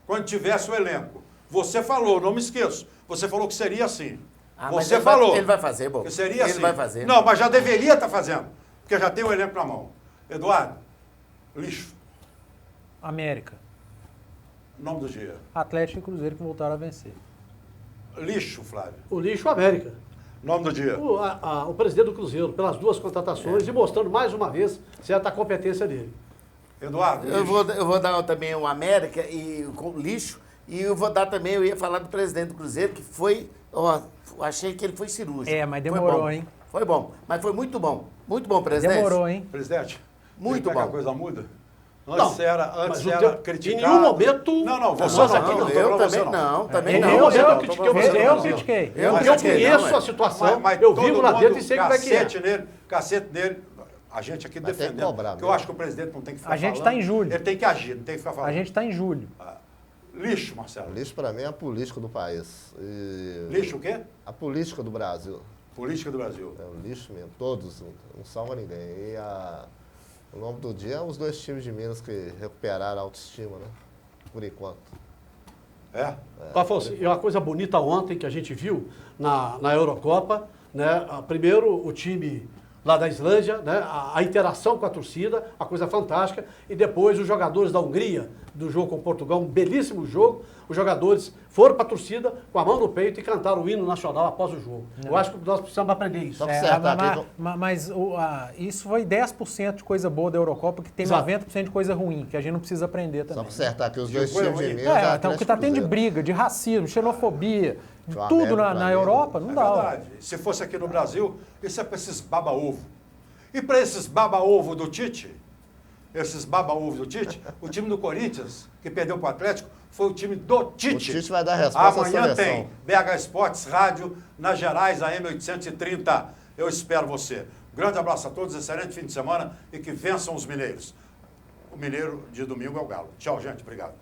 quando tivesse o elenco. Você falou, não me esqueço. Você falou que seria assim. Ah, mas você ele vai- falou. ele vai fazer, Bobo. Que seria Ele assim. vai fazer. Não, mas já deveria estar fazendo. Porque já tem o elenco na mão. Eduardo, lixo. América, Nome do dia. Atlético e Cruzeiro que voltaram a vencer. Lixo, Flávio. O lixo América. Nome do dia. O presidente do Cruzeiro, pelas duas contratações e mostrando mais uma vez certa competência dele. Eduardo, Eu lixo. vou dar também o América e o lixo. E eu vou dar também, eu ia falar do presidente do Cruzeiro, que foi, ó, achei que ele foi cirúrgico. É, mas Foi demorou, bom. hein? Foi bom, mas foi muito bom. Muito bom, presidente. Demorou, hein? Presidente, Muito vê que a bom. coisa muda. Não, Antes era mas o era teu- criticado. em nenhum momento- Não, você Nós não. aqui Não, não, tô eu falando você também não, também Em não. nenhum momento Eu eu tô critiquei falando você. você, Eu não. critiquei. Eu Porque eu critiquei, conheço não, a situação, Mas eu todo vivo lá mundo, dentro e sei como é que é. Cacete nele, a gente aqui Mas tem que defendendo. cobrar Porque eu mesmo. acho que o presidente não tem que ficar A gente falando. tá em julho. Ele tem que agir, não tem que ficar falando. A gente está em julho. Lixo, Marcelo. Lixo para mim é a política do país. E Lixo o quê? a política do Brasil. Política do Brasil. É um lixo mesmo, todos, não salva ninguém. E o nome do dia é os dois times de Minas que recuperaram a autoestima, né? Por enquanto. É? Afonso, e uma coisa bonita ontem que a gente viu na Eurocopa, né? Primeiro o time lá da Islândia, né? A interação com a torcida, uma coisa fantástica, e depois os jogadores da Hungria, do jogo com Portugal, um belíssimo jogo, os jogadores foram para a torcida com a mão no peito e cantaram o hino nacional após o jogo. Eu acho que nós precisamos aprender isso. Só pra acertar aqui, Mas isso foi 10% de coisa boa da Eurocopa, que tem Exato. 90% de coisa ruim, que a gente não precisa aprender Só também. para acertar aqui, os dois coisa times de ruim. Minas. Então, o que está tendo de briga, de racismo, xenofobia, tudo na Europa, não dá. É verdade. Se fosse aqui no Brasil, isso é para esses baba-ovo. E para esses baba-ovo do Tite, o time do Corinthians, que perdeu para o Atlético, foi o time do Tite. O Tite vai dar resposta à Amanhã seleção. tem BH Esportes Rádio, nas Gerais, AM 830. Eu espero você. Grande abraço a todos, excelente fim de semana e que vençam os mineiros. O mineiro de domingo é o Galo. Tchau, gente. Obrigado.